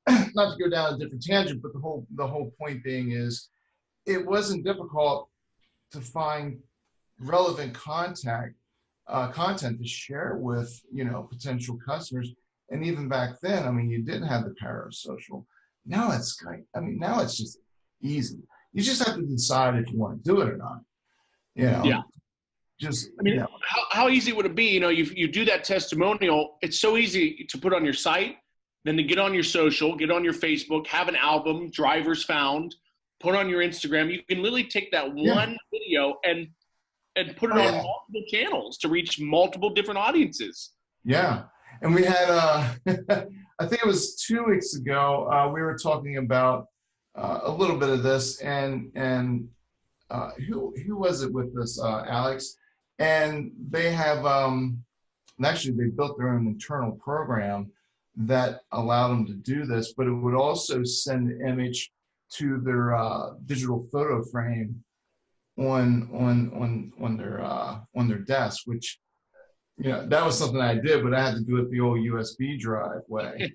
Not to go down a different tangent, but the whole point being is, it wasn't difficult to find relevant content to share with, you know, potential customers. And even back then, I mean, you didn't have the power of social. Now it's Skype. I mean, now it's just easy. You just have to decide if you want to do it or not. You know, yeah. Just, I mean, you know. how easy would it be? You know, you do that testimonial. It's so easy to put on your site, then to get on your social, get on your Facebook, have an album, drivers found, put on your Instagram. You can literally take that one video and put it on multiple channels to reach multiple different audiences. Yeah. And we had, I think it was 2 weeks ago, we were talking about a little bit of this, and who was it with this, Alex? And they have, actually they built their own internal program that allowed them to do this, but it would also send the image to their digital photo frame on their desk, which, you know, that was something I did, but I had to do it the old USB drive way.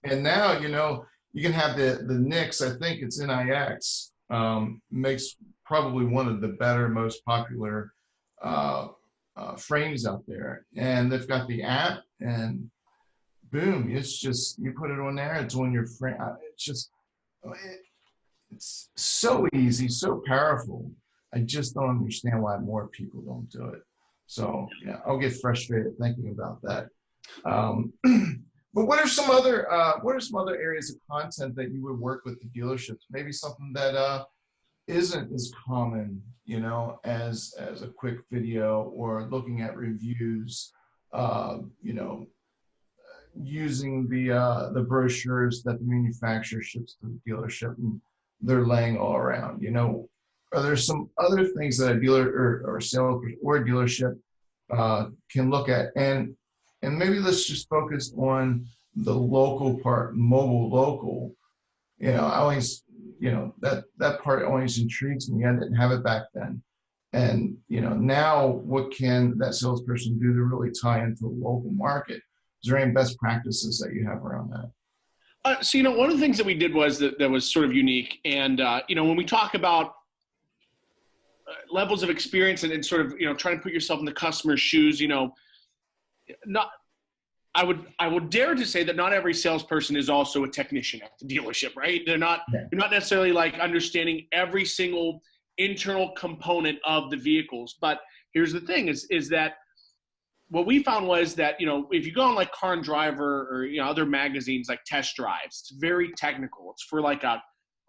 And now, you know, you can have the NIX, I think it's NIX, makes probably one of the better, most popular frames out there. And they've got the app, and boom, it's just, you put it on there, it's on your frame. It's just, it's so easy, so powerful. I just don't understand why more people don't do it. So yeah, I'll get frustrated thinking about that. But what are some other areas of content that you would work with the dealerships? Maybe something that isn't as common, you know, as a quick video, or looking at reviews, you know, using the brochures that the manufacturer ships to the dealership, and they're laying all around. You know, are there some other things that a dealer or sales or a dealership can look at? And maybe let's just focus on the local part, mobile local. You know, I always, you know, that part always intrigues me. I didn't have it back then. And, you know, now what can that salesperson do to really tie into the local market? Is there any best practices that you have around that? So, you know, one of the things that we did was that was sort of unique. And, you know, when we talk about levels of experience and sort of, you know, trying to put yourself in the customer's shoes, you know, I would dare to say that not every salesperson is also a technician at the dealership, right? You're not necessarily like understanding every single internal component of the vehicles. But here's the thing is that what we found was that, you know, if you go on like Car and Driver or, you know, other magazines like Test Drives, it's very technical. It's for like a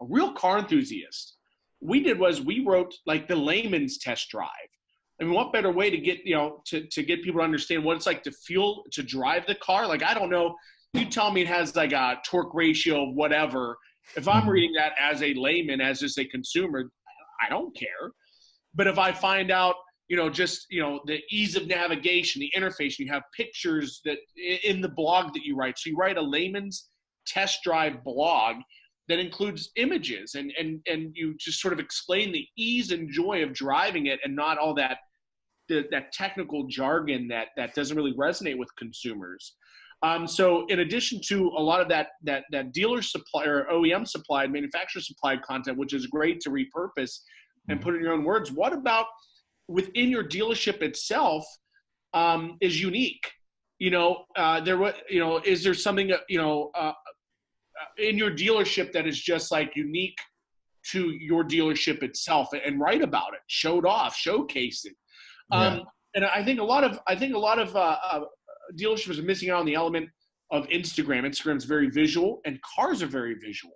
real car enthusiast, we did was we wrote like the layman's test drive. I mean, what better way to get, to get people to understand what it's like to drive the car? Like, I don't know. You tell me it has like a torque ratio of whatever. If I'm reading that as a layman, as just a consumer, I don't care. But if I find out, the ease of navigation, the interface, you have pictures that in the blog that you write. So you write a layman's test drive blog that includes images and you just sort of explain the ease and joy of driving it and not all that technical jargon that doesn't really resonate with consumers. So in addition to a lot of that dealer supply or OEM supplied, manufacturer supplied content, which is great to repurpose and put in your own words, what about within your dealership itself is unique? Is there something in your dealership that is just like unique to your dealership itself, and write about it, show it off, showcase it. And I think a lot of dealerships are missing out on the element of Instagram. Instagram's very visual, and cars are very visual.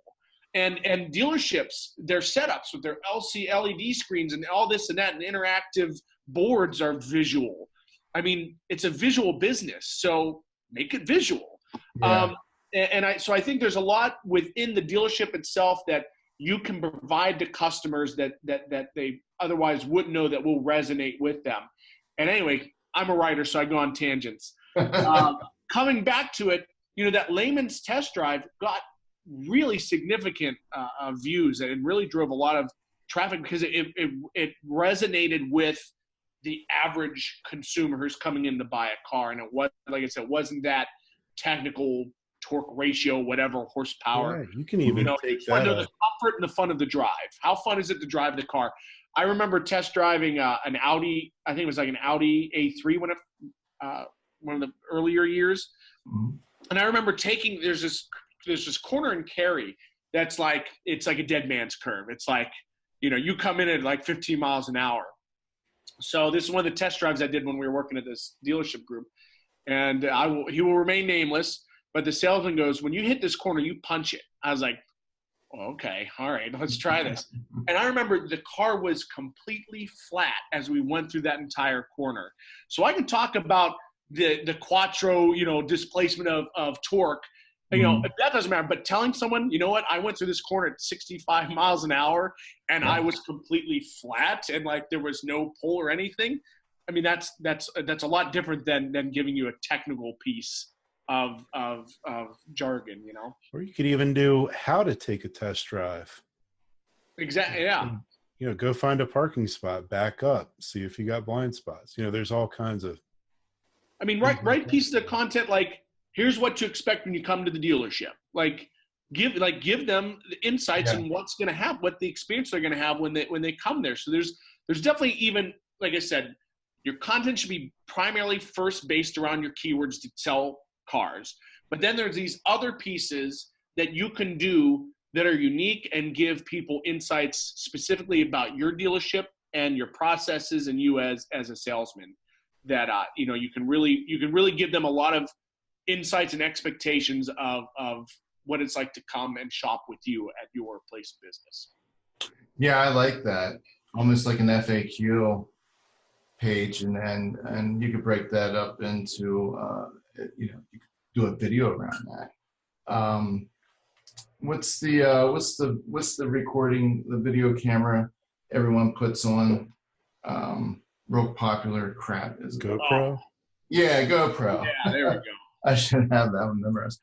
And dealerships, their setups with their LED screens and all this and that, and interactive boards are visual. I mean, it's a visual business, so make it visual. Yeah. So I think there's a lot within the dealership itself that you can provide to customers that they otherwise wouldn't know that will resonate with them. And anyway, I'm a writer, so I go on tangents. Coming back to it, that layman's test drive got really significant views, and it really drove a lot of traffic because it resonated with the average consumer who's coming in to buy a car. And it was, like I said, wasn't that technical torque ratio, whatever horsepower. Yeah, you can even take that. The comfort and the fun of the drive. How fun is it to drive the car? I remember test driving an Audi. I think it was like an Audi A3 one of the earlier years. Mm-hmm. And I remember there's this corner in Cary that's like, it's like a dead man's curve. It's like, you come in at like 15 miles an hour. So this is one of the test drives I did when we were working at this dealership group. And he will remain nameless, but the salesman goes, when you hit this corner, you punch it. I was like, oh, okay, all right, let's try this. And I remember the car was completely flat as we went through that entire corner. So I can talk about the quattro, displacement of torque. That doesn't matter. But telling someone, you know what, I went through this corner at 65 miles an hour and I was completely flat and like there was no pull or anything. I mean, that's a lot different than giving you a technical piece of jargon, Or you could even do how to take a test drive. Exactly. Yeah. Go find a parking spot, back up, see if you got blind spots. There's all kinds of. I mean, write pieces of content like, here's what to expect when you come to the dealership. Like give them the insights on what's going to happen, what the experience they're going to have when they come there. So there's definitely, even like I said, your content should be primarily first based around your keywords to sell cars. But then there's these other pieces that you can do that are unique and give people insights specifically about your dealership and your processes and you as a salesman. That you can really give them a lot of insights and expectations of what it's like to come and shop with you at your place of business. Yeah, I like that. Almost like an FAQ page, and you could break that up into you could do a video around that. What's the recording, the video camera everyone puts on? Real popular crap is GoPro. Oh. Yeah, GoPro. Yeah, there we go. I should have that one memorized.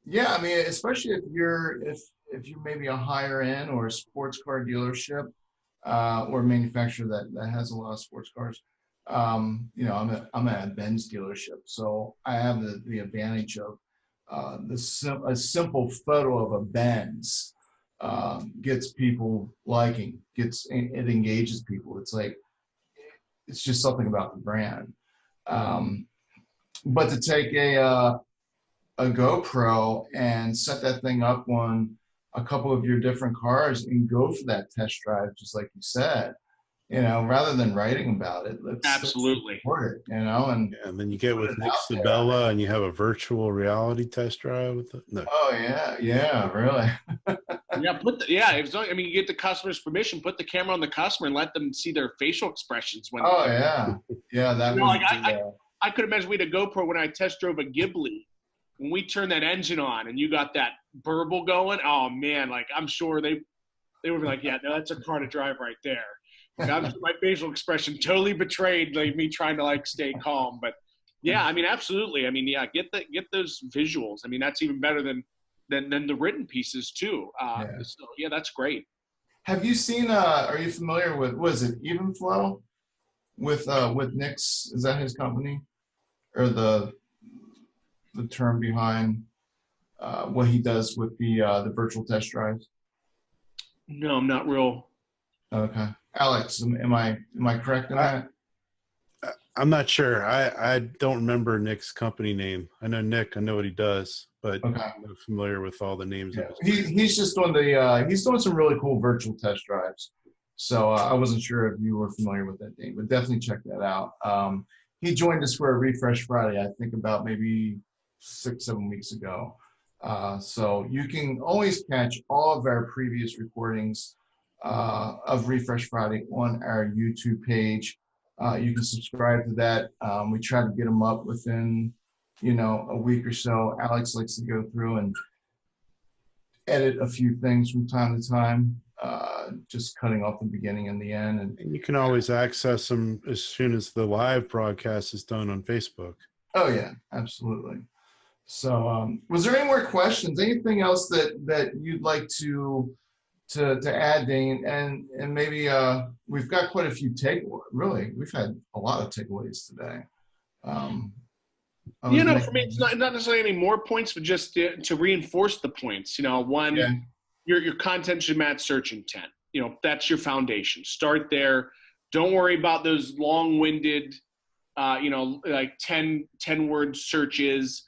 Yeah, I mean, especially if you're maybe a higher end or a sports car dealership or a manufacturer that has a lot of sports cars. I'm at a Benz dealership, so I have the advantage of a simple photo of a Benz gets people liking, it engages people. It's just something about the brand. But to take a GoPro and set that thing up on a couple of your different cars and go for that test drive, just like you said, rather than writing about it, absolutely record it, and then you get with Nick Sabella and you have a virtual reality test drive with it. No. Oh yeah, really. Yeah, I mean, you get the customer's permission, put the camera on the customer and let them see their facial expressions when. Oh yeah, yeah, that was. Like I could imagine we had a GoPro when I test drove a Ghibli. When we turned that engine on and you got that burble going, oh man, like I'm sure they would be like, yeah, no, that's a car to drive right there. Like, I'm sure my facial expression totally betrayed like me trying to like stay calm. But yeah, I mean, absolutely. I mean, yeah, get those visuals. I mean, that's even better than the written pieces too. So yeah, that's great. Have you seen? Are you familiar with? Was it Evenflow with Nick's? Is that his company, or the term behind what he does with the virtual test drives? No, I'm not real. Okay, Alex, am I correct in that? I'm not sure. I don't remember Nick's company name. I know Nick. I know what he does, but I'm not familiar with all the names. Yeah. He's just doing he's doing some really cool virtual test drives. So I wasn't sure if you were familiar with that, Dane, but definitely check that out. He joined us for a Refresh Friday, I think about maybe 6-7 weeks ago. So you can always catch all of our previous recordings of Refresh Friday on our YouTube page. You can subscribe to that. We try to get them up within, a week or so. Alex likes to go through and edit a few things from time to time, just cutting off the beginning and the end. And you can always access them as soon as the live broadcast is done on Facebook. Oh yeah, absolutely. So was there any more questions? Anything else that you'd like to add, Dane? And maybe we've got quite a few really, we've had a lot of takeaways today. For me, it's not necessarily any more points, but just to reinforce the points. One, your content should match search intent. That's your foundation. Start there. Don't worry about those long-winded, like 10-word searches.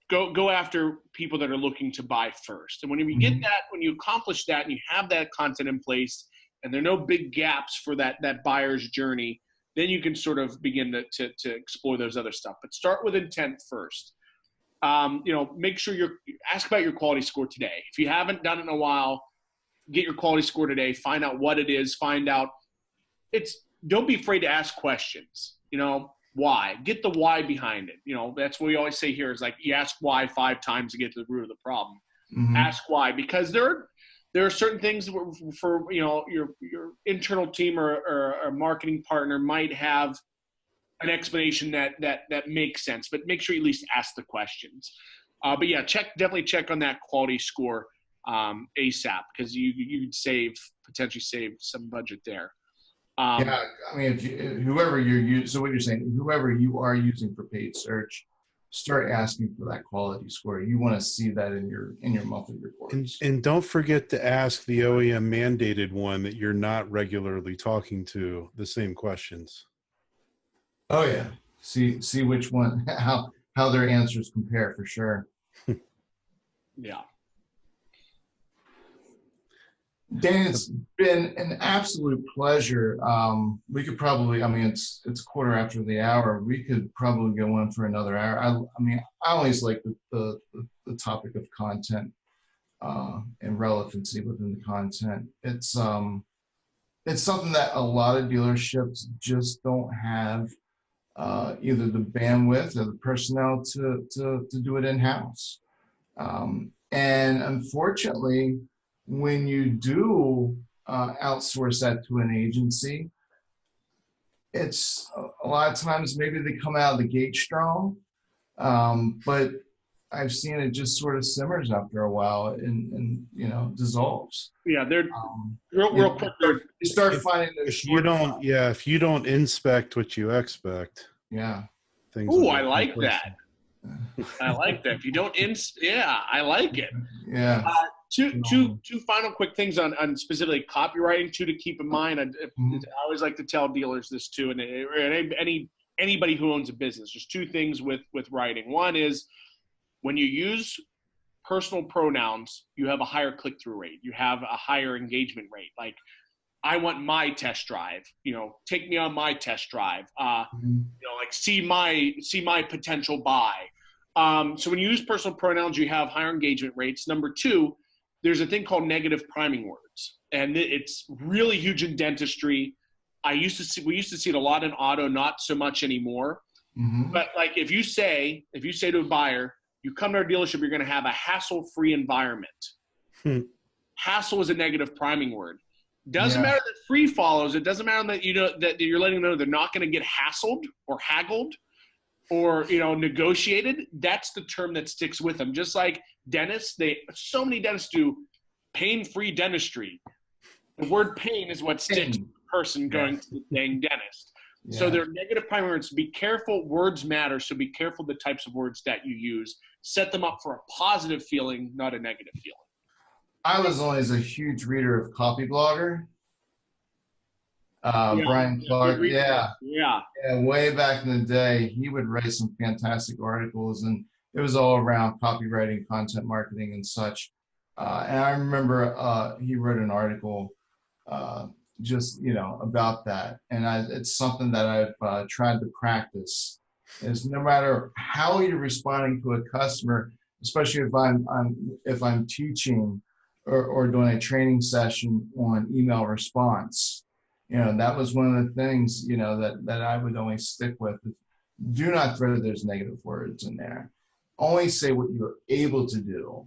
Go after people that are looking to buy first. And when you get that, when you accomplish that and you have that content in place and there are no big gaps for that buyer's journey, then you can sort of begin to explore those other stuff. But start with intent first. Make sure ask about your quality score today. If you haven't done it in a while, get your quality score today, find out what it is, don't be afraid to ask questions. Why? Get the why behind it. That's what we always say here is like, you ask why 5 times to get to the root of the problem. Ask why, because there are certain things for your internal team or a marketing partner might have an explanation that makes sense, but make sure you at least ask the questions. But yeah, definitely check on that quality score ASAP, because you'd potentially save some budget there. Yeah, I mean, whoever you're using, so what you're saying, whoever you are using for paid search, start asking for that quality score. You want to see that in your monthly reports. And don't forget to ask the OEM mandated one that you're not regularly talking to the same questions. Oh yeah, see which one, how their answers compare for sure. Yeah. Dan, it's been an absolute pleasure. We could probably, I mean, it's 1/4 the hour. We could probably go on for another hour. I mean, I always like the topic of content and relevancy within the content. It's something that a lot of dealerships just don't have either the bandwidth or the personnel to do it in-house. And unfortunately, when you do outsource that to an agency, it's a lot of times maybe they come out of the gate strong, but I've seen it just sort of simmers after a while and dissolves. Yeah, they're real quick. You start finding if you don't inspect what you expect. Yeah. Ooh, I like that. I like that. If you don't I like it. Yeah. Two final quick things on specifically copywriting to keep in mind. I always like to tell dealers this too, and anybody who owns a business. There's 2 things with writing. One is when you use personal pronouns, you have a higher click-through rate. You have a higher engagement rate. Like, I want my test drive. Take me on my test drive. Like see my potential buy. So when you use personal pronouns, you have higher engagement rates. Number 2, there's a thing called negative priming words, and it's really huge in dentistry. We used to see it a lot in auto, not so much anymore. Mm-hmm. But like if you say to a buyer, you come to our dealership, you're going to have a hassle-free environment. Hassle is a negative priming word. Doesn't matter that free follows. It doesn't matter that that you're letting them know they're not going to get hassled or haggled or negotiated. That's the term that sticks with them. Just like dentists, so many dentists do pain-free dentistry. The word pain is what sticks with the person going to the dang dentist. Yeah. So they're negative priming words. Be careful. Words matter. So be careful the types of words that you use. Set them up for a positive feeling, not a negative feeling. I was always a huge reader of Copy Blogger. Brian Clark, yeah, way back in the day, he would write some fantastic articles, and it was all around copywriting, content marketing, and such. And I remember he wrote an article just about that, and it's something that I've tried to practice. Is no matter how you're responding to a customer, especially if I'm teaching or doing a training session on email response. That was one of the things, that I would always stick with. Do not throw those negative words in there. Only say what you're able to do,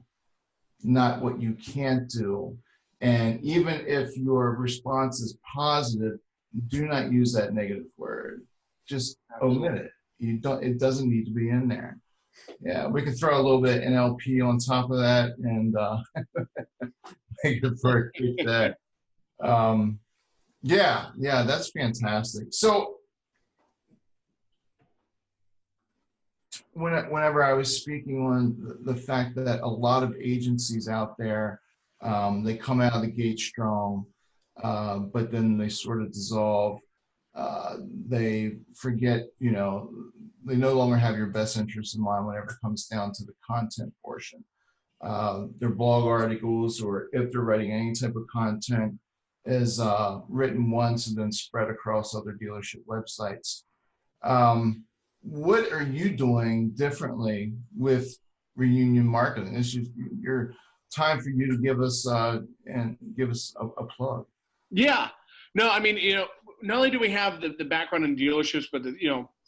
not what you can't do. And even if your response is positive, do not use that negative word. Just omit it. It doesn't need to be in there. Yeah, we can throw a little bit of NLP on top of that and make it for a quick day. Yeah, that's fantastic. So whenever I was speaking on the fact that a lot of agencies out there, they come out of the gate strong, but then they sort of dissolve. They forget, they no longer have your best interest in mind whenever it comes down to the content portion. Their blog articles, or if they're writing any type of content, is written once and then spread across other dealership websites. What are you doing differently with reunion marketing? This is your time for you to give us a plug. Yeah, no, I mean, not only do we have the background in dealerships, but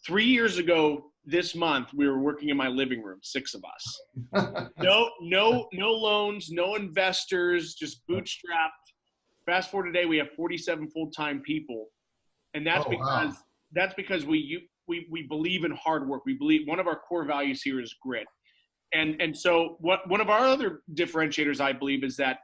3 years ago this month we were working in my living room, 6 of us. No loans, no investors, just bootstrapped. Fast forward today, we have 47 full-time people, and that's because we believe in hard work. We believe one of our core values here is grit, and so one of our other differentiators, I believe, is that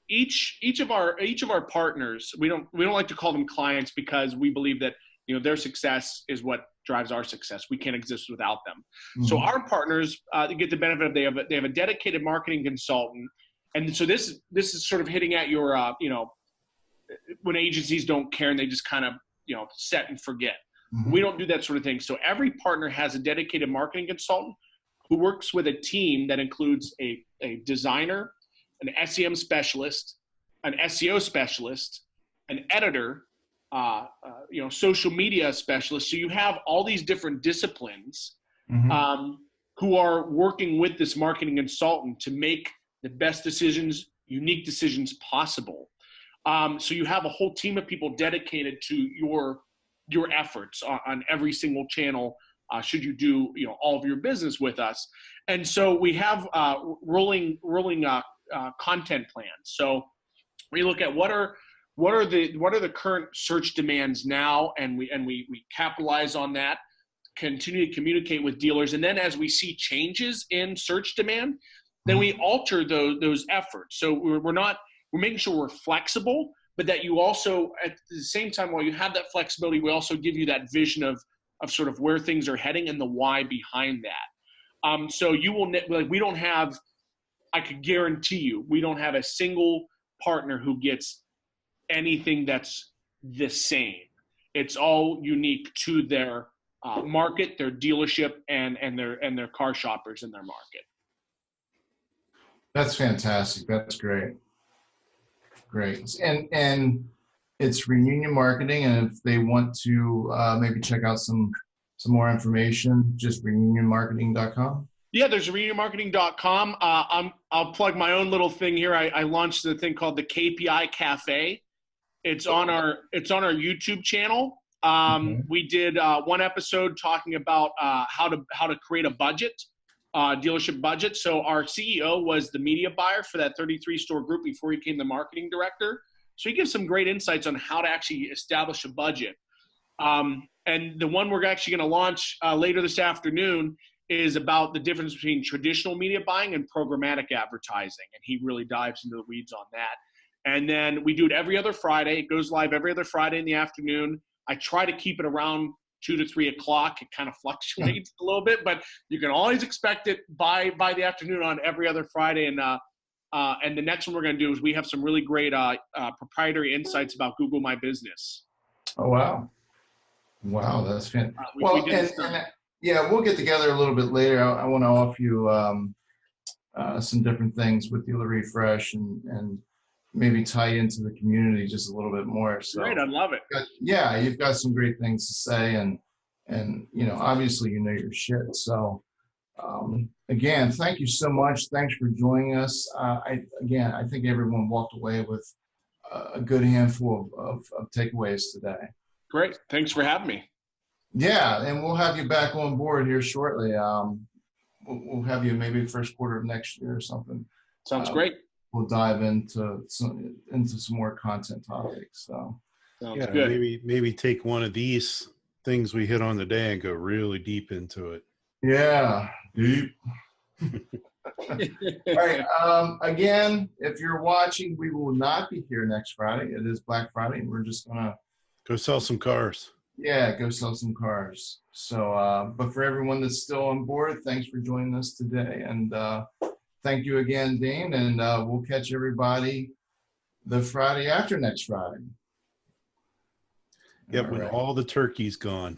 each of our partners, we don't like to call them clients because we believe that their success is what drives our success. We can't exist without them. Mm-hmm. So our partners get the benefit of they have a dedicated marketing consultant. And so this is sort of hitting at your, when agencies don't care and they just kind of, set and forget. Mm-hmm. We don't do that sort of thing. So every partner has a dedicated marketing consultant who works with a team that includes a designer, an SEM specialist, an SEO specialist, an editor, social media specialist. So you have all these different disciplines who are working with this marketing consultant to make the best decisions, unique decisions possible. So you have a whole team of people dedicated to your efforts on every single channel. Should you do all of your business with us? And so we have rolling content plans. So we look at what are the current search demands now, and we capitalize on that. Continue to communicate with dealers, and then as we see changes in search demand, then we alter those efforts. So we're making sure we're flexible, but that you also, at the same time, while you have that flexibility, we also give you that vision of sort of where things are heading and the why behind that. So you will, we don't have, I could guarantee you, we don't have a single partner who gets anything that's the same. It's all unique to their market, their dealership, and their car shoppers in their market. That's fantastic. That's great. Great. And it's reunion marketing. And if they want to maybe check out some more information, just reunionmarketing.com. Yeah, there's arenamarketing.com. I'll plug my own little thing here. I launched a thing called the KPI Cafe. It's on our YouTube channel. We did one episode talking about how to create a budget, dealership budget. So our CEO was the media buyer for that 33 store group before he became the marketing director. So he gives some great insights on how to actually establish a budget. And the one we're actually going to launch later this afternoon is about the difference between traditional media buying and programmatic advertising. And he really dives into the weeds on that. And then we do it every other Friday. It goes live every other Friday in the afternoon. I try to keep it around 2 to 3 o'clock. It kind of fluctuates a little bit, but you can always expect it by the afternoon on every other Friday. And the next one we're going to do is we have some really great proprietary insights about Google My Business. Oh, wow. Wow, that's fantastic. Yeah, we'll get together a little bit later. I want to offer you some different things with Dealer Refresh and maybe tie into the community just a little bit more. So great, I love it. You've got some great things to say, and obviously your shit. So again, thank you so much. Thanks for joining us. I think everyone walked away with a good handful of takeaways today. Great, thanks for having me. Yeah, and we'll have you back on board here shortly. We'll have you maybe first quarter of next year or something. Sounds great. We'll dive into some more content topics. So sounds good. Maybe take one of these things we hit on today and go really deep into it. Yeah, deep. All right. Again, if you're watching, we will not be here next Friday. It is Black Friday, and we're just gonna go sell some cars. Yeah, go sell some cars. So, but for everyone that's still on board, thanks for joining us today. And thank you again, Dane. And we'll catch everybody the Friday after next Friday. Yep, when all the turkey's gone.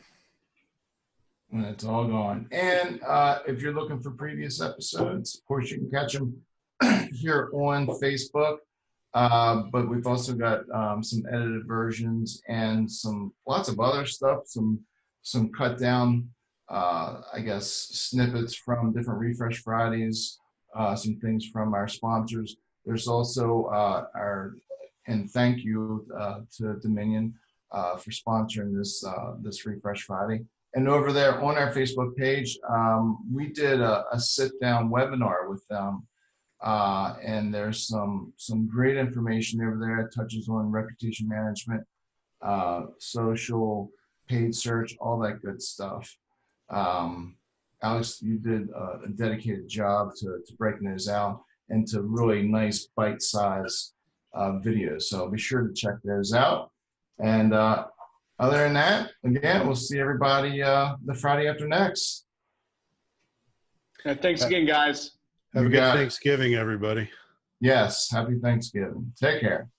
When it's all gone. And if you're looking for previous episodes, of course, you can catch them here on Facebook. But we've also got some edited versions and lots of other stuff, some cut down, snippets from different Refresh Fridays, some things from our sponsors. There's also and thank you to Dominion for sponsoring this Refresh Friday. And over there on our Facebook page, we did a sit-down webinar with them. And there's some great information over there. It touches on reputation management, social, paid search, all that good stuff. Alex, you did a dedicated job to breaking those out into really nice bite-sized videos. So be sure to check those out. And other than that, again, we'll see everybody the Friday after next. Thanks again, guys. Have a good Thanksgiving, everybody. Yes. Happy Thanksgiving. Take care.